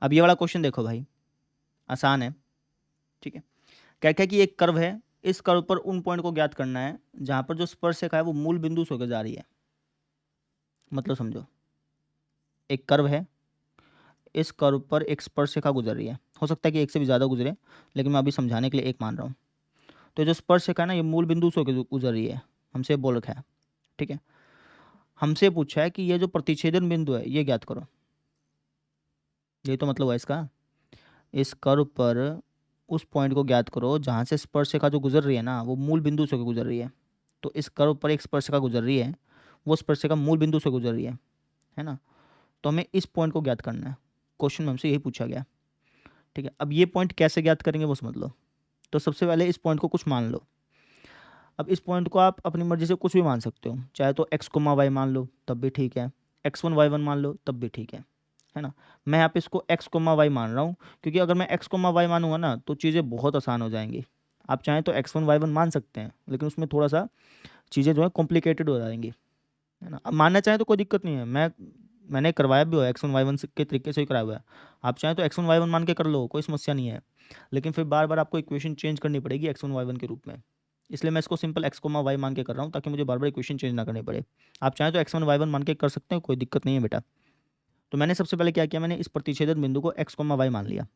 अब ये वाला क्वेश्चन देखो भाई, आसान है। ठीक है, क्या क्या कि एक कर्व है, इस कर्व पर उन पॉइंट को ज्ञात करना है जहां पर जो स्पर्शरेखा है वो मूल बिंदु से होकर जा रही है। मतलब समझो, एक कर्व है, इस कर्व पर एक स्पर्शरेखा गुजर रही है, हो सकता है कि एक से भी ज़्यादा गुजरे, लेकिन मैं अभी समझाने के लिए एक मान रहा हूँ। तो जो स्पर्शरेखा है ना, ये मूल बिंदु से होकर गुजर रही है, हमसे बोल रखा है। ठीक है, हमसे पूछा है कि ये जो प्रतिच्छेदन बिंदु है ये ज्ञात करो। यही तो मतलब है इसका, इस कर्व पर उस पॉइंट को ज्ञात करो जहाँ से स्पर्शरेखा जो गुजर रही है ना वो मूल बिंदु से होकर गुजर रही है। तो इस कर्व पर एक स्पर्शरेखा गुजर रही है, वो स्पर्शरेखा मूल बिंदु से गुजर रही है ना। तो हमें इस पॉइंट को ज्ञात करना है, क्वेश्चन में हमसे यही पूछा गया। ठीक है, अब ये पॉइंट कैसे ज्ञात करेंगे वो समझ लो। तो सबसे पहले इस पॉइंट को कुछ मान लो। अब इस पॉइंट को आप अपनी मर्जी से कुछ भी मान सकते हो, चाहे तो एक्स कोमा वाई मान लो तब भी ठीक है, x1 y1 मान लो तब भी ठीक है ना। मैं यहाँ पे इसको एक्स कोमा वाई मान रहा हूँ, क्योंकि अगर मैं एक्स कोमा वाई मानूंगा ना तो चीज़ें बहुत आसान हो जाएंगी। आप चाहें तो x1 y1 मान सकते हैं, लेकिन उसमें थोड़ा सा चीज़ें जो है कॉम्प्लिकेटेड हो जाएंगी, है ना। अब मानना चाहें तो कोई दिक्कत नहीं है, मैंने करवाया भी हो x1 y1 के तरीके से ही कराया हुआ है। आप चाहें तो x1 y1 मान के कर लो, कोई समस्या नहीं है, लेकिन फिर बार बार आपको इक्वेशन चेंज करनी पड़ेगी x1 y1 के रूप में। इसलिए मैं इसको सिंपल एक्स कोमा वाई मान के कर रहा हूँ, ताकि मुझे बार बार इक्वेशन चेंज ना करनी पड़े। आप चाहें तो x1 y1 मान के कर सकते हैं, कोई दिक्कत नहीं है बेटा। तो मैंने सबसे पहले क्या किया, मैंने इस प्रतिच्छेदन बिंदु को एक्स कोमा वाई मान लिया।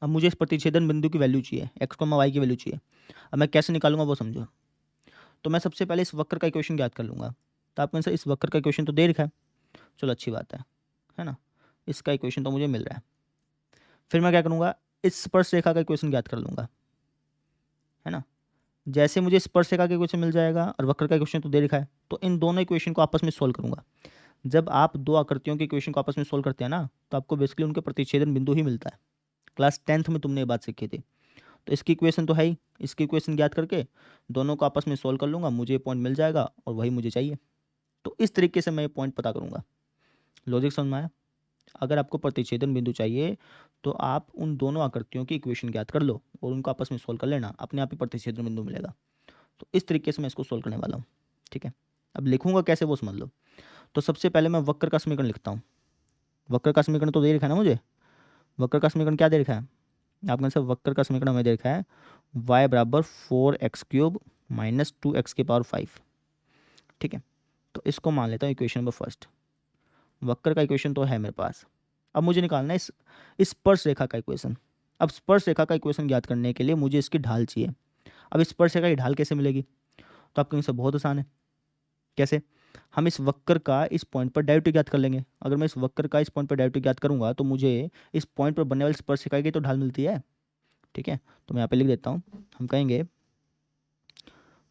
अब मुझे इस प्रतिच्छेदन बिंदु की वैल्यू चाहिए, एक्स कोमा वाई की वैल्यू चाहिए। अब मैं कैसे निकालूंगा वो समझो। तो मैं सबसे पहले इस वक्र का इक्वेशन ज्ञात कर लूंगा। तो आपके से इस वक्र का इक्वेशन तो दे रखा है, चलो अच्छी बात है ना। इसका इक्वेशन तो मुझे मिल रहा है। फिर मैं क्या करूँगा, इस स्पर्श रेखा का इक्वेशन ज्ञात कर लूँगा, है ना। जैसे मुझे स्पर्श रेखा का इक्वेशन मिल जाएगा और वक्र का इक्वेशन तो दे रखा है, तो इन दोनों इक्वेशन को आपस में सोल्व करूँगा। जब आप दो आकृतियों के इक्वेशन को आपस में सोल्व करते हैं ना, तो आपको बेसिकली उनके प्रतिच्छेदन बिंदु ही मिलता है। क्लास 10th में तुमने ये बात सीखी थी। तो इसकी इक्वेशन तो है ही, इसकी इक्वेशन ज्ञात करके दोनों को आपस में सोल्व कर लूँगा, मुझे ये पॉइंट मिल जाएगा और वही मुझे चाहिए। तो इस तरीके से मैं ये पॉइंट पता करूँगा। लॉजिक समझ में आया। अगर आपको प्रतिच्छेदन बिंदु चाहिए तो आप उन दोनों आकृतियों की इक्वेशन ज्ञात कर लो और उनको आपस में सोल्व कर लेना, अपने आप ही प्रतिच्छेदन बिंदु मिलेगा। तो इस तरीके से मैं इसको सोल्व करने वाला हूँ। ठीक है, अब लिखूंगा कैसे वो समझ लो। तो सबसे पहले मैं वक्र का समीकरण लिखता हूँ। वक्र का समीकरण तो दे रखा है ना मुझे। वक्र का समीकरण क्या दे रखा है आपके से, वक्र का समीकरण हमें दे रखा है y बराबर 4x³ माइनस 2x⁵। ठीक है, तो इसको मान लेता हूँ इक्वेशन नंबर फर्स्ट। वक्र का इक्वेशन तो है मेरे पास। अब मुझे निकालना है इस स्पर्श रेखा का इक्वेशन। अब स्पर्श रेखा का इक्वेशन ज्ञात करने के लिए मुझे इसकी ढाल चाहिए। अब इस स्पर्श रेखा की ढाल कैसे मिलेगी, तो आपके से बहुत आसान है। कैसे, हम इस वक्र का इस पॉइंट पर डायरेक्टली ज्ञात कर लेंगे। अगर मैं इस वक्र का इस पॉइंट पर डायरेक्टली ज्ञात करूंगा तो मुझे इस पॉइंट पर बनने वाली स्पर्श रेखा की तो ढाल मिलती है। ठीक है, तो मैं यहाँ पे लिख देता हूँ। हम कहेंगे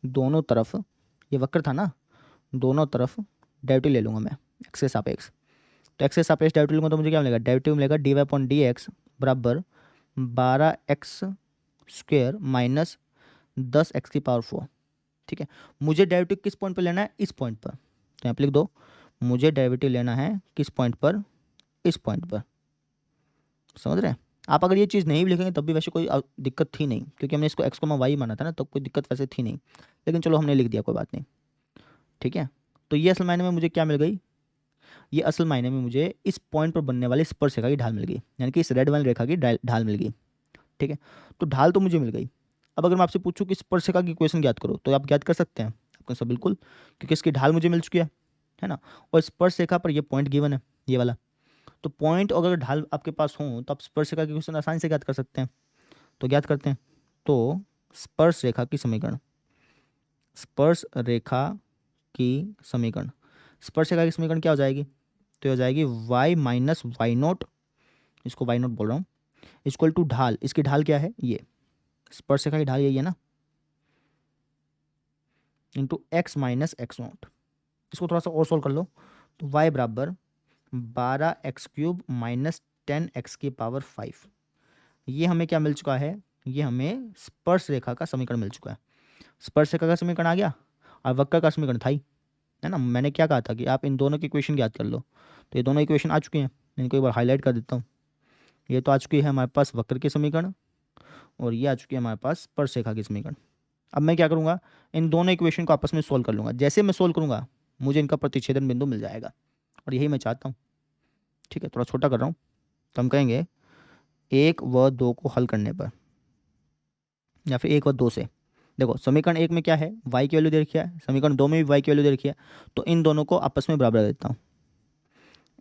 दोनों तरफ, ये वक्र था ना, दोनों तरफ डायरेक्टली ले लूँगा मैं एक्स के सापेक्ष। तो एक्स के सापेक्ष डायरेक्टली लूँगा तो मुझे क्या मिलेगा, डायरेक्टली मिलेगा dy/dx बराबर 12x² माइनस 10x⁴। ठीक है, मुझे डेरिवेटिव किस पॉइंट पर लेना है, इस पॉइंट पर। तो यहाँ पे लिख दो, मुझे डेरिवेटिव लेना है किस पॉइंट पर, इस पॉइंट पर। समझ रहे हैं। आप अगर ये चीज़ नहीं भी लिखेंगे तब भी वैसे कोई दिक्कत थी नहीं, क्योंकि हमने इसको x, y माना था ना, तो कोई दिक्कत वैसे थी नहीं, लेकिन चलो हमने लिख दिया, कोई बात नहीं। ठीक है, तो ये असल मायने में मुझे क्या मिल गई, ये असल मायने में मुझे इस पॉइंट पर बनने वाली स्पर्श रेखा की ढाल मिल गई, यानी कि इस रेड वाली रेखा की ढाल मिल गई। ठीक है, तो ढाल तो मुझे मिल गई। अब अगर मैं आपसे पूछूं कि स्पर्श रेखा की इक्वेशन ज्ञात करो, तो आप ज्ञात कर सकते हैं आपको सब, बिल्कुल, क्योंकि इसकी ढाल मुझे मिल चुकी है ना। और स्पर्श रेखा पर ये पॉइंट गिवन है, ये वाला। तो पॉइंट अगर ढाल आपके पास हो तो आप स्पर्श रेखा की इक्वेशन आसानी से ज्ञात कर सकते हैं। तो ज्ञात करते हैं। तो स्पर्श रेखा की समीकरण, स्पर्श रेखा की समीकरण, स्पर्श रेखा की समीकरण क्या हो जाएगी, तो ये हो जाएगी y माइनस y0, इसको y0 बोल रहा हूँ, इक्वल टू ढाल, इसकी ढाल क्या है, ये स्पर्श रेखा की ढाल यही है ना, इंटू x माइनस x0। इसको थोड़ा सा और सोल्व कर लो, तो y बराबर 12x³ माइनस 10x⁵। ये हमें क्या मिल चुका है, ये हमें स्पर्श रेखा का समीकरण मिल चुका है। स्पर्श रेखा का समीकरण आ गया और वक्र का समीकरण था ही, है ना। मैंने क्या कहा था कि आप इन दोनों की इक्वेशन याद कर लो, तो ये दोनों इक्वेशन आ चुकी हैं। इनको एक बार हाईलाइट कर देता हूँ। ये तो आ चुकी है हमारे पास वक्र के समीकरण, और ये आ चुकी है हमारे पास स्पर्श रेखा की समीकरण। अब मैं क्या करूँगा, इन दोनों इक्वेशन को आपस में सोल्व कर लूँगा। जैसे मैं सोल्व करूँगा मुझे इनका प्रतिच्छेदन बिंदु मिल जाएगा, और यही मैं चाहता हूँ। ठीक है, थोड़ा छोटा कर रहा हूँ। तो हम कहेंगे 1 व 2 को हल करने पर, या फिर 1 व 2 से, देखो समीकरण 1 में क्या है, y की वैल्यू दे रखी है, समीकरण 2 में भी y की वैल्यू दे रखी है, तो इन दोनों को आपस में बराबर रख देता हूँ,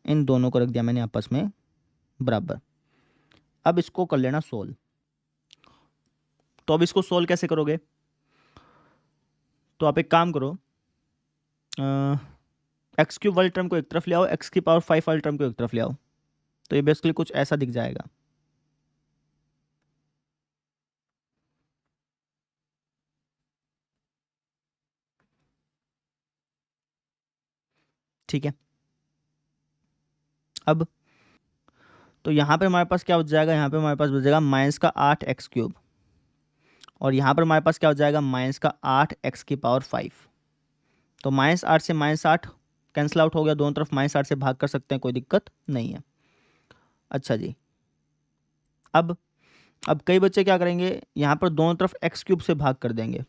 इन दोनों को रख दिया मैंने आपस में बराबर। अब इसको कर लेना सोल्व। तो अब इसको सोल्व कैसे करोगे, तो आप एक काम करो, एक्स क्यूब वाली टर्म को एक तरफ ले आओ, एक्स की पावर 5 वाली टर्म को एक तरफ ले आओ, तो ये बेसिकली कुछ ऐसा दिख जाएगा। ठीक है, अब तो यहाँ पे हमारे पास क्या हो जाएगा, यहाँ पे हमारे पास बच जाएगा माइनस का 8x3, और यहाँ पर हमारे पास क्या हो जाएगा, माइनस का 8x की पावर 5। तो -8 से -8 कैंसिल आउट हो गया, दोनों तरफ -8 से भाग कर सकते हैं, कोई दिक्कत नहीं है। अच्छा जी, अब कई बच्चे क्या करेंगे, यहाँ पर दोनों तरफ x³ से भाग कर देंगे,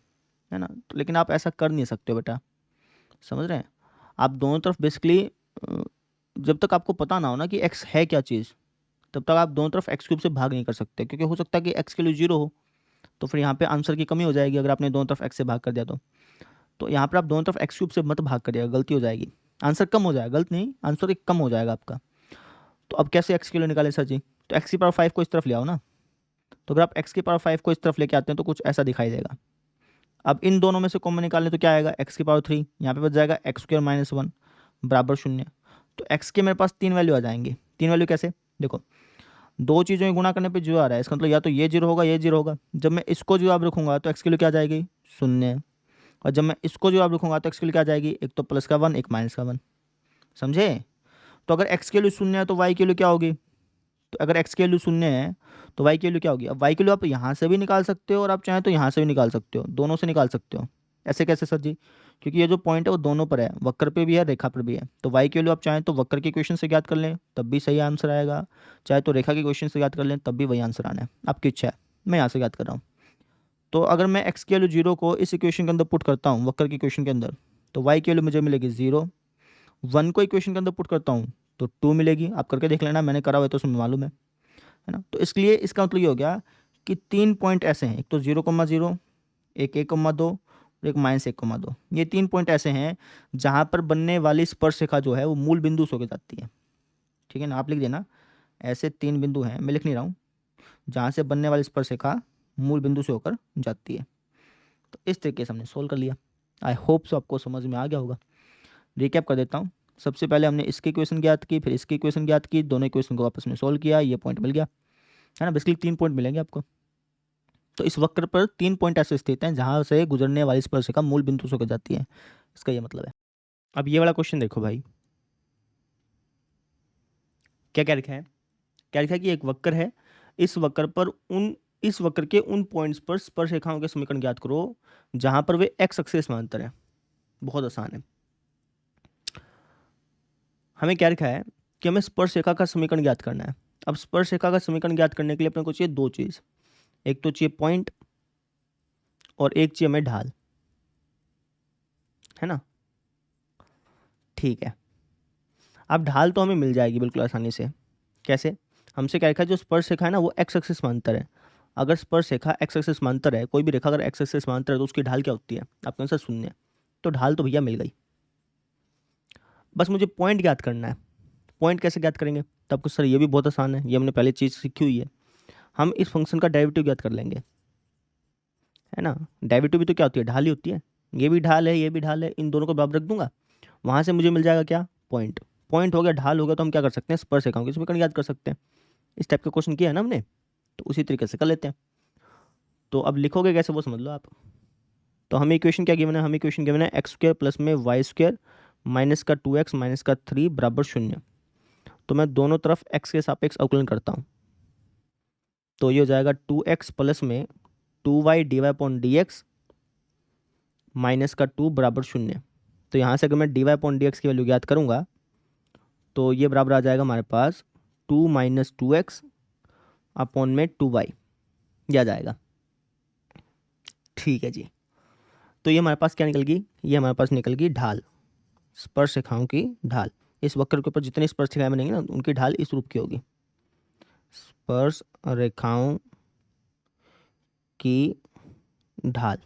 है ना, तो लेकिन आप ऐसा कर नहीं सकते हो बेटा, समझ रहे हैं। आप दोनों तरफ बेसिकली जब तक आपको पता ना हो ना कि x है क्या चीज़, तब तक आप दोनों तरफ x³ से भाग नहीं कर सकते, क्योंकि हो सकता है कि x के लिए 0 हो, तो फिर यहाँ पे आंसर की कमी हो जाएगी अगर आपने दोनों तरफ x से भाग कर दिया तो यहाँ पर आप दोनों तरफ x³ से मत भाग करिएगा, गलती हो जाएगी, आंसर कम हो जाएगा, गलत नहीं, आंसर एक कम हो जाएगा आपका। तो अब कैसे x के लिए निकाले सर जी, तो x की पावर 5 को इस तरफ ले आओ ना, तो अगर आप x की पावर 5 को इस तरफ लेके आते हैं तो कुछ ऐसा दिखाई देगा। अब इन दोनों में से कॉमन निकालने तो क्या आएगा, x की पावर 3, यहाँ पे बच जाएगा x² - 1 बराबर 0। तो x के मेरे पास 3 वैल्यू आ जाएंगी, 3 वैल्यू कैसे, देखो दो चीज़ों में गुणा करने पे 0 आ रहा है, इसका मतलब या तो ये 0 होगा, ये 0 होगा। जब मैं इसको जवाब रखूंगा तो x के लिए क्या आ जाएगी, 0, और जब मैं इसको जवाब रखूंगा तो x के लिए क्या आ जाएगी, एक तो प्लस का 1, एक माइनस का 1, समझे। तो अगर x के लिए 0 है तो y के लिए क्या होगी, तो अगर x की वैल्यू 0 है तो y की वैल्यू क्या होगी। अब y की वैल्यू आप यहाँ से भी निकाल सकते हो और आप चाहें तो यहाँ से भी निकाल सकते हो, दोनों से निकाल सकते हो। ऐसे कैसे सर जी, क्योंकि ये जो पॉइंट है वो दोनों पर है, वक्र पे भी है, रेखा पर भी है। तो y की वैल्यू आप चाहें तो वक्र के क्वेश्चन से ज्ञात कर लें तब भी सही आंसर आएगा, चाहे तो रेखा के क्वेश्चन से ज्ञात कर लें तब भी वही आंसर आना है, आपकी इच्छा है। मैं यहाँ से ज्ञात कर रहा हूँ। तो अगर मैं x की वैल्यू 0 को इस इक्वेशन के अंदर पुट करता हूँ, वक्र की इक्वेशन के अंदर, तो y की वैल्यू मुझे मिलेगी 0। 1 को इक्वेशन के अंदर पुट करता हूँ तो 2 मिलेगी, आप करके देख लेना, मैंने करा हुआ है तो उसमें मालूम है ना। तो इसलिए इसका मतलब ये हो गया कि 3 पॉइंट ऐसे हैं, एक तो 0,0, एक 1,2 और एक -1,2। ये 3 पॉइंट ऐसे हैं जहाँ पर बनने वाली स्पर्शरेखा जो है वो मूल बिंदु से होकर जाती है। ठीक है ना, आप लिख देना, ऐसे 3 बिंदु हैं, मैं लिख नहीं रहा हूँ, जहाँ से बनने वाली स्पर्शरेखा मूल बिंदु से होकर जाती है। तो इस तरीके से हमने सोल्व कर लिया। आई होप सो आपको समझ में आ गया होगा। रिकैप कर देता हूँ, सबसे पहले हमने इसकी इक्वेशन ज्ञात की, फिर इसकी इक्वेशन ज्ञात की, दोनों इक्वेशन को आपस में सोल्व किया, ये पॉइंट मिल गया, है ना। बेसिकली 3 पॉइंट मिलेंगे आपको। तो इस वक्र पर 3 पॉइंट ऐसे स्थित हैं जहाँ से गुजरने वाली स्पर्शिका मूल बिंदु से होकर जाती है, इसका ये मतलब है। अब ये वाला क्वेश्चन देखो भाई, क्या क्या लिखा है, क्या लिखा है कि एक वक्र है, इस वक्र पर इस वक्र के उन पॉइंट्स पर स्पर्शरेखाओं के समीकरण ज्ञात करो जहां पर वे एक्स अक्ष से समांतर है। बहुत आसान है। हमें क्या लिखा है कि हमें स्पर्शरेखा का समीकरण ज्ञात करना है। अब स्पर्शरेखा का समीकरण ज्ञात करने के लिए अपने को चाहिए दो चीज, एक तो चाहिए पॉइंट और एक चाहिए हमें ढाल, है ना। ठीक है, अब ढाल तो हमें मिल जाएगी बिल्कुल आसानी से। कैसे, हमसे क्या लिखा है, जो स्पर्शरेखा है ना वो एक्स एक्सिस समांतर है। अगर स्पर्शरेखा एक्स एक्सिस समांतर है, कोई भी रेखा अगर एक्स एक्सिस समांतर है तो उसकी ढाल क्या होती है, आपके आंसर 0। तो ढाल तो भैया मिल गई, बस मुझे पॉइंट ज्ञात करना है। पॉइंट कैसे ज्ञात करेंगे, तो आपको सर ये भी बहुत आसान है, ये हमने पहले चीज़ सीखी हुई है। हम इस फंक्शन का डेरिवेटिव ज्ञात कर लेंगे, है ना। डेरिवेटिव भी तो क्या होती है, ढाल ही होती है। ये भी ढाल है, ये भी ढाल है, इन दोनों को बराबर रख दूंगा, वहाँ से मुझे मिल जाएगा क्या, पॉइंट। पॉइंट हो गया, ढाल हो गया, तो हम क्या कर सकते हैं, स्पर्शरेखाओं के समीकरण याद कर सकते हैं। इस टाइप का क्वेश्चन किया है ना हमने, तो उसी तरीके से कर लेते हैं। तो अब लिखोगे कैसे वो समझ लो आप। तो हमें इक्वेशन क्या गिवन है, हमें इक्वेशन गिवन है x² प्लस में y² माइनस का 2x माइनस का 3 बराबर 0। तो मैं दोनों तरफ x के सापेक्ष अवकलन करता हूँ, तो ये हो जाएगा 2x प्लस में 2y dy upon dx minus का 2 बराबर 0। तो यहाँ से अगर मैं dy अपॉन dx की वैल्यू ज्ञात करूँगा तो ये बराबर आ जाएगा हमारे पास 2 माइनस 2x अपॉन में 2y, यह आ जाएगा। ठीक है जी, तो ये हमारे पास क्या निकल गई, ये हमारे पास निकल गई ढाल, स्पर्शरेखाओं की ढाल। इस वक्र के ऊपर जितनी स्पर्शरेखाएं बनेंगी ना उनकी ढाल इस रूप की होगी। स्पर्श रेखाओं की ढाल।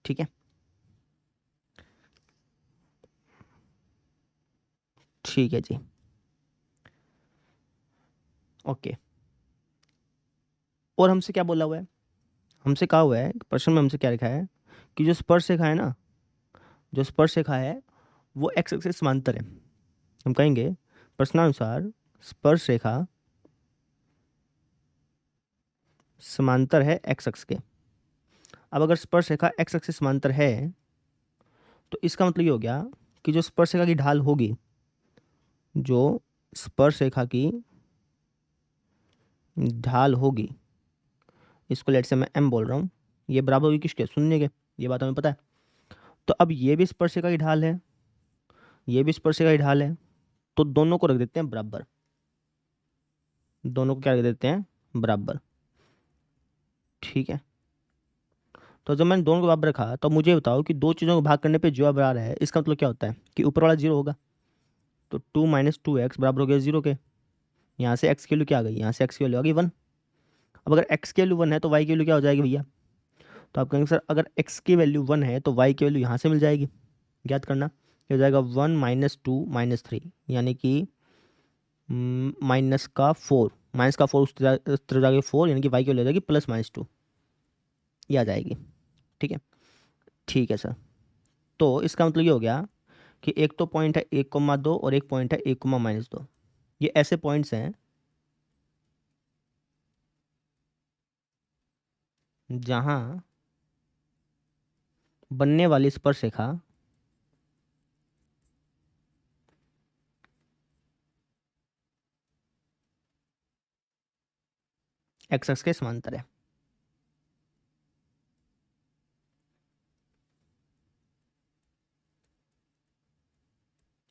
ठीक है, ठीक है जी, ओके। और हमसे क्या बोला हुआ है, हमसे कहा हुआ है प्रश्न में, हमसे क्या लिखा है कि जो स्पर्श रेखा है ना, जो स्पर्श रेखा है वो एक्स एक्सिस समांतर है। हम कहेंगे प्रश्नानुसार स्पर्श रेखा समांतर है एक्स अक्ष के। अब अगर स्पर्श रेखा एक्स अक्ष से समांतर है तो इसका मतलब ये हो गया कि जो स्पर्श रेखा की ढाल होगी, जो स्पर्श रेखा की ढाल होगी, इसको लेट से मैं m बोल रहा हूँ, ये बराबर होगी किसके, शून्य के। ये बात हमें पता है। तो अब ये भी स्पर्श रेखा की ढाल है, ये भी स्पर्श रेखा की ढाल है, तो दोनों को रख देते हैं बराबर। दोनों को क्या रख देते हैं, बराबर। ठीक है, तो जब मैंने दोनों को बराबर रखा तो मुझे बताओ कि दो चीज़ों को भाग करने पे जो बराबर है, इसका मतलब क्या होता है कि ऊपर वाला जीरो होगा। तो 2 - 2x बराबर हो गया जीरो के। यहाँ से x की वैल्यू क्या आ गई, यहाँ से x की वैल्यू आ गई 1। अब अगर x की वैल्यू 1 है तो y की वैल्यू क्या हो जाएगी भैया, तो आप कहेंगे सर अगर x की वैल्यू 1 है तो y की वैल्यू यहाँ से मिल जाएगी। ज्ञात करना, ये हो जाएगा 1 - 2 - 3, यानी कि माइनस का 4, माइनस का 4 उस तरह जाएगा 4, यानी कि y की वैल्यू हो जाएगी +-2, ये आ जाएगी। ठीक है, ठीक है सर। तो इसका मतलब ये हो गया कि एक तो पॉइंट है 1,2 और एक पॉइंट है 1,-2। ये ऐसे पॉइंट्स हैं जहां बनने वाली स्पर्श रेखा एक्स एक्स के समांतर है।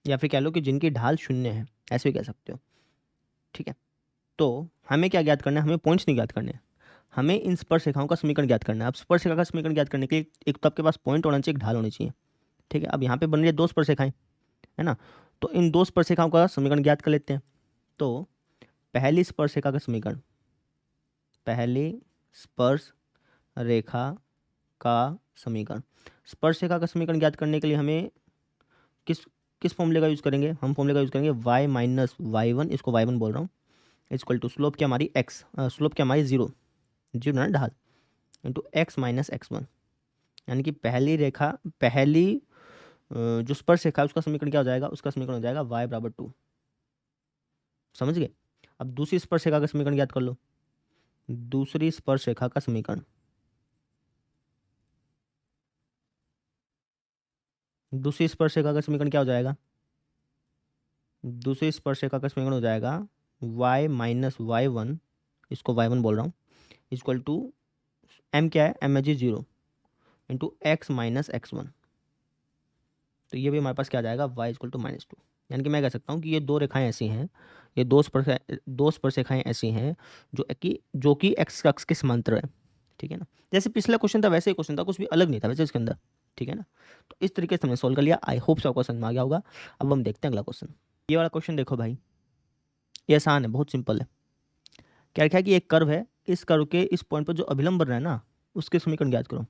या फिर कह लो कि जिनकी ढाल शून्य है, ऐसे भी कह सकते हो। ठीक है, तो हमें क्या ज्ञात करना है, हमें पॉइंट्स नहीं ज्ञात करने हैं, हमें इन स्पर्श रेखाओं का समीकरण ज्ञात करना है। अब स्पर्श रेखा का समीकरण ज्ञात करने के लिए एक तो आपके पास पॉइंट होना चाहिए, एक ढाल होनी चाहिए। ठीक है, अब यहाँ पे बन रही है दो स्पर्श रेखाएं, है ना, तो इन दो स्पर्श रेखाओं का समीकरण ज्ञात कर लेते हैं। तो पहली स्पर्श रेखा का समीकरण, पहली स्पर्श रेखा का समीकरण, स्पर्श रेखा का समीकरण ज्ञात करने के लिए हमें किस किस फॉर्मूले का यूज़ करेंगे, हम फॉर्मूले का यूज़ करेंगे y - y1, इसको y1 बोल रहा हूँ, इक्वल टू स्लोप क्या हमारी x, स्लोप क्या हमारी जीरो, जीरो ना ढाल, इंटू x - x1, यानी कि पहली रेखा, पहली जो स्पर्श रेखा है उसका समीकरण क्या हो जाएगा, उसका समीकरण हो जाएगा y = 2। समझ गए। अब दूसरी स्पर्श रेखा का समीकरण याद कर लो, दूसरी स्पर्श रेखा का समीकरण, दूसरी स्पर्श रेखा का समीकरण क्या हो जाएगा, दूसरी स्पर्श रेखा का समीकरण हो जाएगा y - y1, इसको y1 बोल रहा हूँ, इक्वल टू m क्या है, m है जी 0, इंटू x - x1। तो ये भी हमारे पास क्या आ जाएगा, y = -2। यानी कि मैं कह सकता हूँ कि ये दो रेखाएं ऐसी हैं, ये दो स्पर्श रेखाएं ऐसी हैं जो कि x अक्ष के समांतर है। ठीक है ना, जैसे पिछला क्वेश्चन था वैसे ही क्वेश्चन था, कुछ भी अलग नहीं था वैसे इसके अंदर। ठीक है ना, तो इस तरीके से हमने सॉल्व कर लिया। आई होप से आपको समझ में आ गया होगा। अब हम देखते हैं अगला क्वेश्चन। ये वाला क्वेश्चन देखो भाई, ये आसान है, बहुत सिंपल है। क्या लिखा है कि एक कर्व है, इस कर्व के इस पॉइंट पर जो अभिलंब बन रहा है ना, उसके समीकरण ज्ञात करो।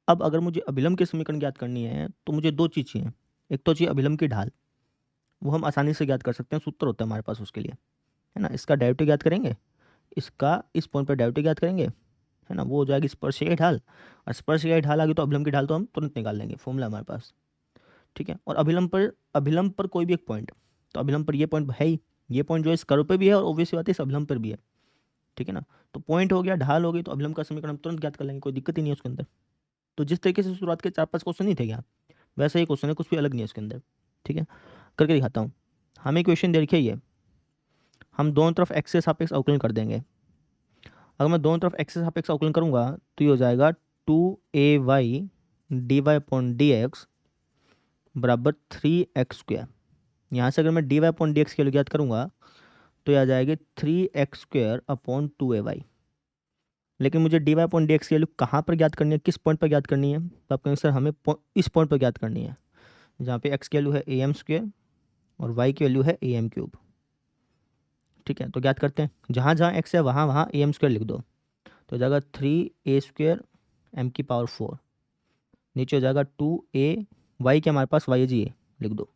अब अगर मुझे अभिलंब के समीकरण ज्ञात करनी है तो मुझे दो चीज़ चाहिए। एक तो चाहिए अभिलंब की ढाल, वो हम आसानी से ज्ञात कर सकते हैं, सूत्र होता है हमारे पास उसके लिए, है ना। इसका डेरिवेटिव ज्ञात करेंगे, इसका इस पॉइंट पर डेरिवेटिव ज्ञात करेंगे, है ना, वो हो जाएगी स्पर्शिका की ढाल। और स्पर्शिका की ढाल आ गई तो अभिलंब की ढाल तो हम तुरंत निकाल लेंगे, फॉर्मूला हमारे पास। ठीक है, और अभिलंब पर कोई भी एक पॉइंट, तो अभिलंब पर ये पॉइंट है ही, ये पॉइंट जो है इस कर्व पे भी है और ऑब्वियसली बात है इस अभिलंब पर भी है। ठीक है ना, तो पॉइंट हो गया, ढाल हो गई, तो अभिलंब का समीकरण हम तुरंत ज्ञात कर लेंगे, कोई दिक्कत ही नहीं है उसके अंदर। तो जिस तरीके से शुरुआत के 4-5 क्वेश्चन नहीं थे क्या, वैसा ही क्वेश्चन है, कुछ भी अलग नहीं है उसके अंदर। ठीक है, करके दिखाता हूँ। हमें क्वेश्चन दे रखिए ये, हम दोनों तरफ एक्स के सापेक्ष अवकलन कर देंगे। अगर मैं दोनों तरफ एक्स के सापेक्ष अवकलन करूंगा तो ये हो जाएगा 2ay dy/dx बराबर 3x²। यहाँ से अगर मैं dy/dx की वैल्यू ज्ञात करूंगा तो ये आ जाएगी 3x² / 2ay। लेकिन मुझे dy/dx की वैल्यू कहाँ पर ज्ञात करनी है, किस पॉइंट पर ज्ञात करनी है, तो आप कहेंगे सर हमें इस पॉइंट पर ज्ञात करनी है, जहाँ पे x की वैल्यू है am² और y की वैल्यू है am³। ठीक है, तो ज्ञात करते हैं, जहाँ जहाँ x है वहाँ वहाँ am² लिख दो, तो हो जाएगा 3a² m⁴, नीचे हो जाएगा 2a, y के हमारे पास y है जी, ये लिख दो,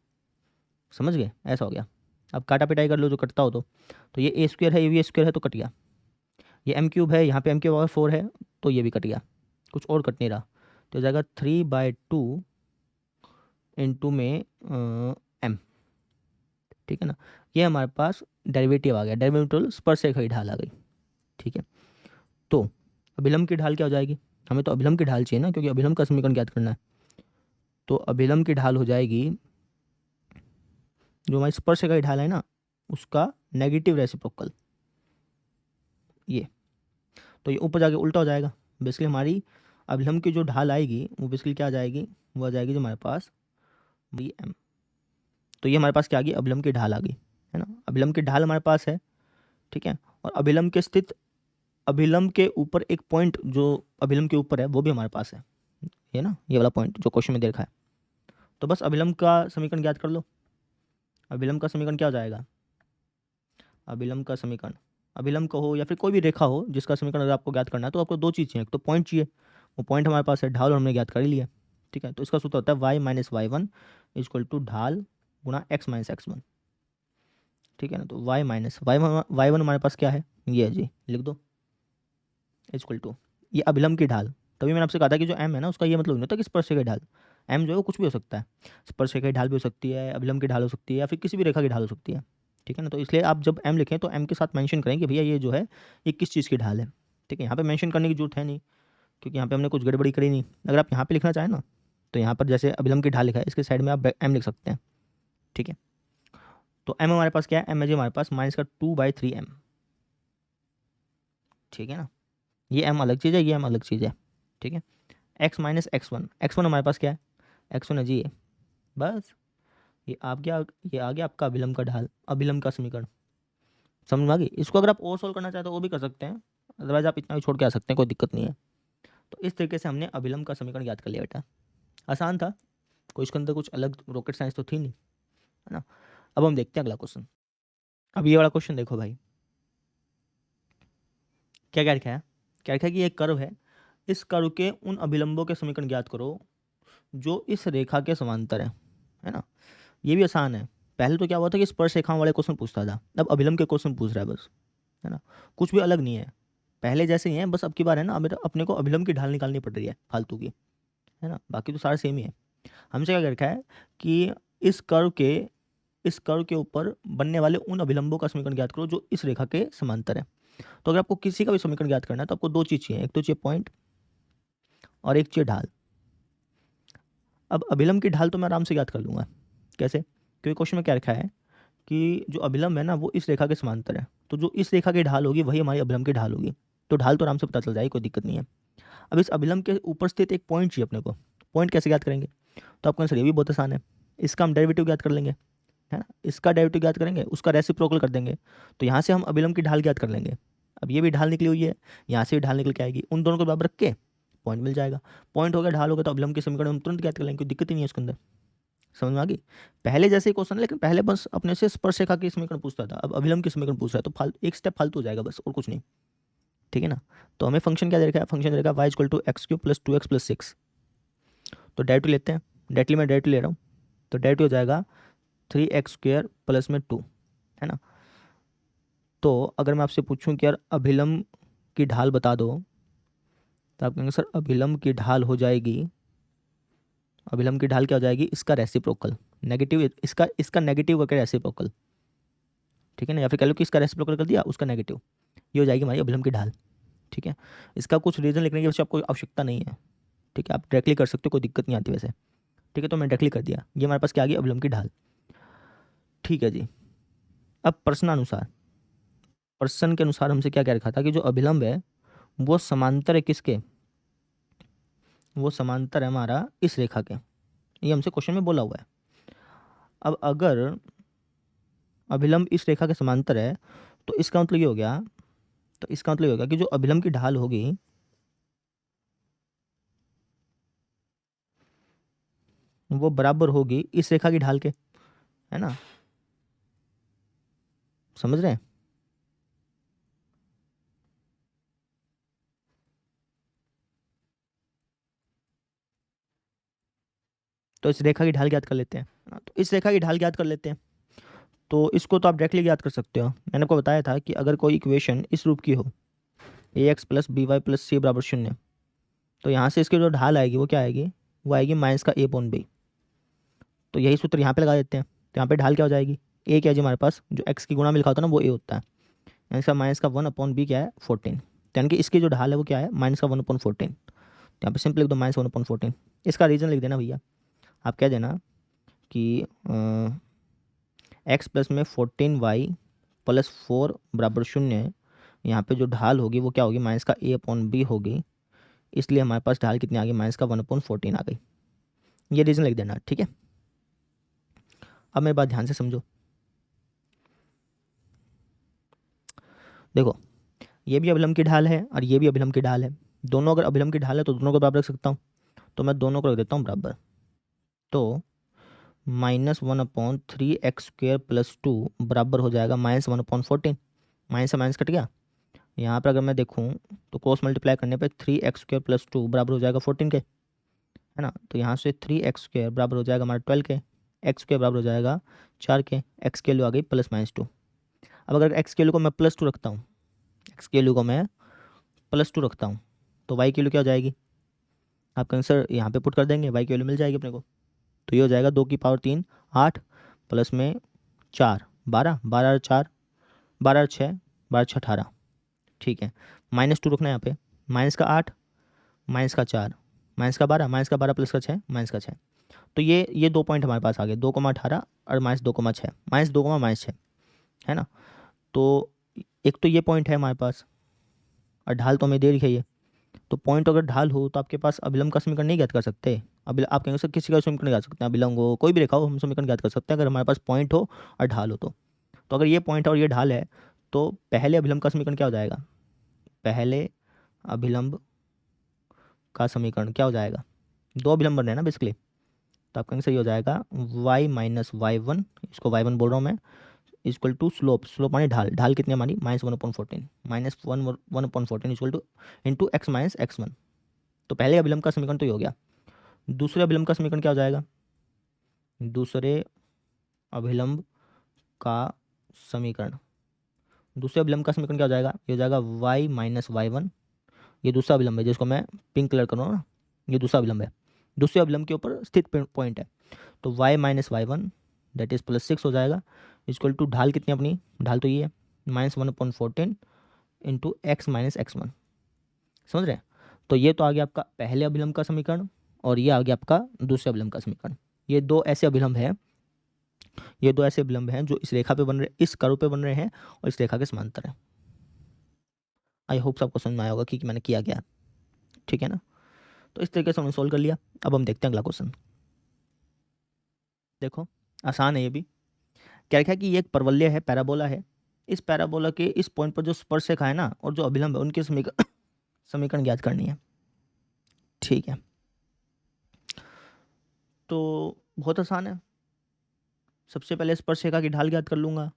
समझ गए, ऐसा हो गया। अब काटा पिटाई कर लो जो कटता हो तो ये a² है, ये भी a² है, तो कट गया। ये m³ है, यहाँ पे m⁴ है, तो ये भी कट गया, कुछ और कट नहीं रहा, तो हो जाएगा 3/2 इंटू में m, ठीक है ना। ये हमारे पास डेरिवेटिव आ गया, डेरिवेटिव स्पर्शरेखा की ढाल आ गई, ठीक है। तो अभिलंब की ढाल क्या हो जाएगी, हमें तो अभिलंब की ढाल चाहिए ना, क्योंकि अभिलंब का समीकरण ज्ञात करना है। तो अभिलंब की ढाल हो जाएगी, जो हमारी स्पर्शरेखा की ढाल है ना, उसका नेगेटिव रेसिप्रोकल, ये तो ये ऊपर जाके उल्टा हो जाएगा। बेसिकली हमारी अभिलंब की जो ढाल आएगी वो बेसिकली क्या आ जाएगी, वो आ जाएगी जो हमारे पास bm। तो ये हमारे पास क्या आ गई, अभिलंब की ढाल आ गई, है ना। अभिलंब की ढाल हमारे पास है, ठीक है, और अभिलंब के स्थित अभिलंब के ऊपर एक पॉइंट जो अभिलंब के ऊपर है वो भी हमारे पास है, ये ना, ये वाला पॉइंट जो क्वेश्चन में दे रखा है। तो बस अभिलंब का समीकरण ज्ञात कर लो। अभिलंब का समीकरण क्या हो जाएगा, अभिलंब का समीकरण, अभिलंब का हो या फिर कोई भी रेखा हो जिसका समीकरण अगर आपको ज्ञात करना है तो आपको दो चीज़ चाहिए, एक तो पॉइंट चाहिए, वो पॉइंट हमारे पास है, ढाल और हमने ज्ञात कर ही लिया, ठीक है। तो इसका सूत्र होता है y - y1 = ढाल गुणा x - x1, ठीक है ना। तो y - y1 हमारे पास क्या है, ये है जी, लिख दो, = ये अभिलंब की ढाल। तभी मैंने आपसे कहा था कि जो m है ना, उसका ये मतलब नहीं होता कि स्पर्शरेखा की ढाल, m जो है वो कुछ भी हो सकता है, स्पर्शरेखा की ढाल भी हो सकती है, अभिलंब की ढाल हो सकती है, या फिर किसी भी रेखा की ढाल हो सकती है, ठीक है ना। तो इसलिए आप जब m लिखें तो m के साथ मेंशन करें कि भैया ये जो है ये किस चीज़ की ढाल है, ठीक है। यहाँ पे मेंशन करने की जरूरत है नहीं, क्योंकि यहाँ पे हमने कुछ गड़बड़ी करी नहीं। अगर आप यहाँ पे लिखना चाहें ना, तो यहाँ पर जैसे अभिलंब की ढाल लिखा है, इसके साइड में आप m लिख सकते हैं, ठीक है। तो m हमारे पास क्या है, m है जी हमारे पास -2/3m, ठीक है ना। ये m अलग चीज़ है, ये m अलग चीज़ है, ठीक है। x - x1, x1 हमारे पास क्या है, x1 है जी ये, बस ये आप क्या, ये आ गया आपका अभिलंब का ढाल, अभिलंब का समीकरण, समझ में आ गई। इसको अगर आप और सोल्व करना चाहते हो वो भी कर सकते हैं, अदरवाइज आप इतना भी छोड़ के आ सकते हैं, कोई दिक्कत नहीं है। तो इस तरीके से हमने अभिलंब का समीकरण याद कर लिया बेटा, आसान था, कोई इसके अंदर कुछ अलग रॉकेट साइंस तो थी नहीं, है ना। अब हम देखते हैं अगला क्वेश्चन। अब ये वाला क्वेश्चन देखो भाई, क्या क्या लिखा है, क्या लिखा है कि एक कर्व है, इस कर्व के उन अभिलंबों के समीकरण ज्ञात करो जो इस रेखा के समांतर है ना। ये भी आसान है, पहले तो क्या हुआ था कि स्पर्श रेखाओं वाले क्वेश्चन पूछता था, अब अभिलंब के क्वेश्चन पूछ रहा है बस, है ना। कुछ भी अलग नहीं है, पहले जैसे ही है, बस अब की बार है ना, अब अपने को अभिलंब की ढाल निकालनी पड़ रही है फालतू की, है ना, बाकी तो सारा सेम ही है। हमसे क्या रखा है कि इस कर्व के इस कर्व के ऊपर बनने वाले उन अभिलंबों का समीकरण ज्ञात करो जो इस रेखा के समांतर है। तो अगर आपको किसी का भी समीकरण ज्ञात करना है तो आपको दो चीज़ चाहिए, एक तो चाहिए पॉइंट और एक चाहिए ढाल। अब अभिलंब की ढाल तो मैं आराम से ज्ञात कर लूँगा, कैसे, क्योंकि क्वेश्चन में क्या रखा है कि जो अभिलंब है ना वो इस रेखा के समांतर है, तो जो इस रेखा की ढाल होगी वही हमारी अभिलंब की ढाल होगी, तो ढाल तो आराम से पता चल जाएगी, कोई दिक्कत नहीं है। अब इस अभिलंब के ऊपर स्थित एक पॉइंट चाहिए अपने को, पॉइंट कैसे ज्ञात करेंगे, तो आपका आंसर ये भी बहुत आसान है, इसका हम डेरिवेटिव ज्ञात कर लेंगे, है ना, इसका डेरिवेटिव ज्ञात करेंगे, उसका रेसिप्रोकल कर देंगे, तो यहाँ से हम अभिलंब की ढाल ज्ञात कर लेंगे। अब ये भी ढाल निकली हुई है, यहाँ से भी ढाल निकल के आएगी, उन दोनों को बराबर रख के पॉइंट मिल जाएगा, पॉइंट हो गया, ढाल हो गया, तो अभिलंब के समीकरण हम तुरंत ज्ञात कर लेंगे, कोई दिक्कत ही नहीं है उसके अंदर, समझ में आ गई। पहले जैसे ही क्वेश्चन, लेकिन पहले बस अपने से स्पर्श रेखा के समीकरण पूछता था, अब अभिलंब के समीकरण पूछ रहा है, तो एक स्टेप फालतू हो जाएगा बस, और कुछ नहीं, ठीक है ना। तो हमें फंक्शन क्या दे रखा है, फंक्शन दे रखा है y = x³ + 2x + 6। तो डेरिवेटिव लेते हैं, डेरिवेटिव में डेरिवेटिव ले रहा हूँ, तो डेरिवेटिव हो जाएगा 3x² प्लस में 2, है ना। तो अगर मैं आपसे पूछूं कि यार अभिलंब की ढाल बता दो, तो आप कहेंगे सर अभिलंब की ढाल हो जाएगी, अभिलंब की ढाल क्या हो जाएगी, इसका रेसिप्रोकल, नेगेटिव, इसका नेगेटिव करके रेसिप्रोकल, ठीक है ना, या फिर कह लो कि इसका रेसिप्रोकल कर दिया उसका नेगेटिव, ये हो जाएगी हमारी अभिलंब की ढाल, ठीक है। इसका कुछ रीज़न लिखने की वैसे आपको आवश्यकता नहीं है, ठीक है, आप डायरेक्टली कर सकते हो, कोई दिक्कत नहीं आती वैसे, ठीक है। तो मैं डायरेक्टली कर दिया, ये हमारे पास क्या आ गई, अभिलंब की ढाल, ठीक है जी। अब प्रश्न के अनुसार हमसे क्या कह रखा था कि जो अभिलंब है वो समांतर है किसके, वो समांतर है हमारा इस रेखा के, ये हमसे क्वेश्चन में बोला हुआ है। अब अगर अभिलंब इस रेखा के समांतर है तो इसका मतलब ये हो गया, तो इसका मतलब ये होगा कि जो अभिलंब की ढाल होगी वो बराबर होगी इस रेखा की ढाल के, है ना, समझ रहे हैं। तो इस रेखा की ढाल ज्ञात कर लेते हैं ना। तो इस रेखा की ढाल ज्ञात कर लेते हैं। तो इसको तो आप डायरेक्टली ज्ञात कर सकते हो। मैंने आपको बताया था कि अगर कोई इक्वेशन इस रूप की हो, ax plus b y plus c बराबर 0, तो यहाँ से इसकी जो ढाल आएगी वो क्या आएगी, वो आएगी माइनस का a अपॉन बी। तो यही सूत्र यहाँ पे लगा देते हैं। तो यहाँ पे ढाल क्या हो जाएगी, a क्या है जी हमारे पास, जो x की गुणा में लिखा होता है ना वो a होता है, यानी इसका माइनस का 1 अपॉन बी क्या है 14। यानी कि इसकी जो ढाल है वो क्या है, माइनस का 1 अपॉन 14। यहाँ पे सिंपल लिख दो माइनस 1 अपॉन 14। इसका रीज़न लिख देना भैया, आप कह देना कि एक्स प्लस में 14y प्लस 4 बराबर 0 है। यहाँ पे जो ढाल होगी वो क्या होगी, माइनस का a अपॉन बी होगी, इसलिए हमारे पास ढाल कितनी आ गई, माइनस का 1 अपॉन 14 आ गई। ये रीज़न लिख देना, ठीक है। अब मेरी बात ध्यान से समझो। देखो, ये भी अभिलंब की ढाल है और ये भी अभिलंब की ढाल है। दोनों अगर अभिलंब की ढाल है तो दोनों को बराबर रख सकता हूँ, तो मैं दोनों को रख देता हूँ बराबर। तो -1/3x² + 2 बराबर हो जाएगा -1/14। माइनस से माइनस कट गया। यहाँ पर अगर मैं देखूँ तो क्रॉस मल्टीप्लाई करने पे 3x² + 2 बराबर हो जाएगा 14 के, है ना। तो यहाँ से 3x² बराबर हो जाएगा हमारा 12 के, x² बराबर हो जाएगा 4 के, x की वैल्यू आ गई +-2। अब अगर x की वैल्यू को मैं +2 रखता हूँ, x की वैल्यू को मैं +2 रखता हूँ, तो y की वैल्यू क्या हो जाएगी, आप आंसर यहाँ पे पुट कर देंगे, y की वैल्यू मिल जाएगी अपने को। तो ये हो जाएगा 2 की पावर 3 8 प्लस में 4 12 12 और 4 12 और 6 12 6 18, ठीक है। -2 रखना है यहाँ पे, माइनस का 8 माइनस का 4 माइनस का 12 माइनस का 12 प्लस का 6 माइनस का 6। तो ये 2 पॉइंट हमारे पास आ गए, 2,18 और -2,6 -2,6, है ना। तो एक तो ये पॉइंट है हमारे पास और ढाल तो हमें दे रही है ये। तो पॉइंट अगर ढाल हो तो आपके पास अभिलंब का समीकरण नहीं ज्ञात कर सकते। अब आप कहेंगे सर किसी का समीकरण ज्ञात सकते हैं, अभिलंब हो कोई भी रेखा हो हम समीकरण ज्ञात कर सकते हैं अगर हमारे पास पॉइंट हो और ढाल हो। तो अगर ये पॉइंट है और ये ढाल है तो पहले अभिलंब का समीकरण क्या हो जाएगा, पहले अभिलंब का समीकरण क्या हो जाएगा, दो अभिलंब बन रहे हैं ना बेसिकली। तो आप कहेंगे सही हो जाएगा y माइनस y1, इसको y1 बोल रहा हूँ मैं, इक्वल टू स्लोप, स्लोप मानी ढाल, ढाल कितनी हमारी -1/14, -1/14 equal two into x minus x1। तो पहले अभिलंब का समीकरण तो ये हो गया। दूसरे अभिलंब का समीकरण क्या हो जाएगा, दूसरे अभिलंब का समीकरण, दूसरे अभिलंब का समीकरण क्या हो जाएगा, ये हो जाएगा y माइनस y1। ये दूसरा अभिलंब है जिसको मैं पिंक कलर कर रहा हूँ ना, ये दूसरा अभिलंब है, दूसरे अभिलंब के ऊपर स्थित पॉइंट है। तो y minus y1 that is +6 हो जाएगा, इक्वल टू ढाल कितनी अपनी, ढाल तो ये है -1/14 इंटू x माइनस x1, समझ रहे हैं। तो ये तो आ गया आपका पहले अभिलंब का समीकरण और ये आ गया आपका दूसरे अभिलंब का समीकरण। ये दो ऐसे अभिलंब हैं, ये दो ऐसे अभिलंब हैं जो इस रेखा पे बन रहे, इस कर्व पे बन रहे हैं और इस रेखा के समांतर हैं। आई होप सबको समझ में आया होगा कि मैंने किया क्या, ठीक है ना। तो इस तरीके से हमने सोल्व कर लिया। अब हम देखते हैं अगला क्वेश्चन। देखो आसान है ये भी। क्या लिखा है कि ये एक परवलय है, पैराबोला है। इस पैराबोला के इस पॉइंट पर जो स्पर्शरेखा है ना और जो अभिलंब है उनके समीकरण समीकरण ज्ञात करनी है, ठीक है। तो बहुत आसान है। सबसे पहले स्पर्शरेखा की ढाल ज्ञात कर लूंगा,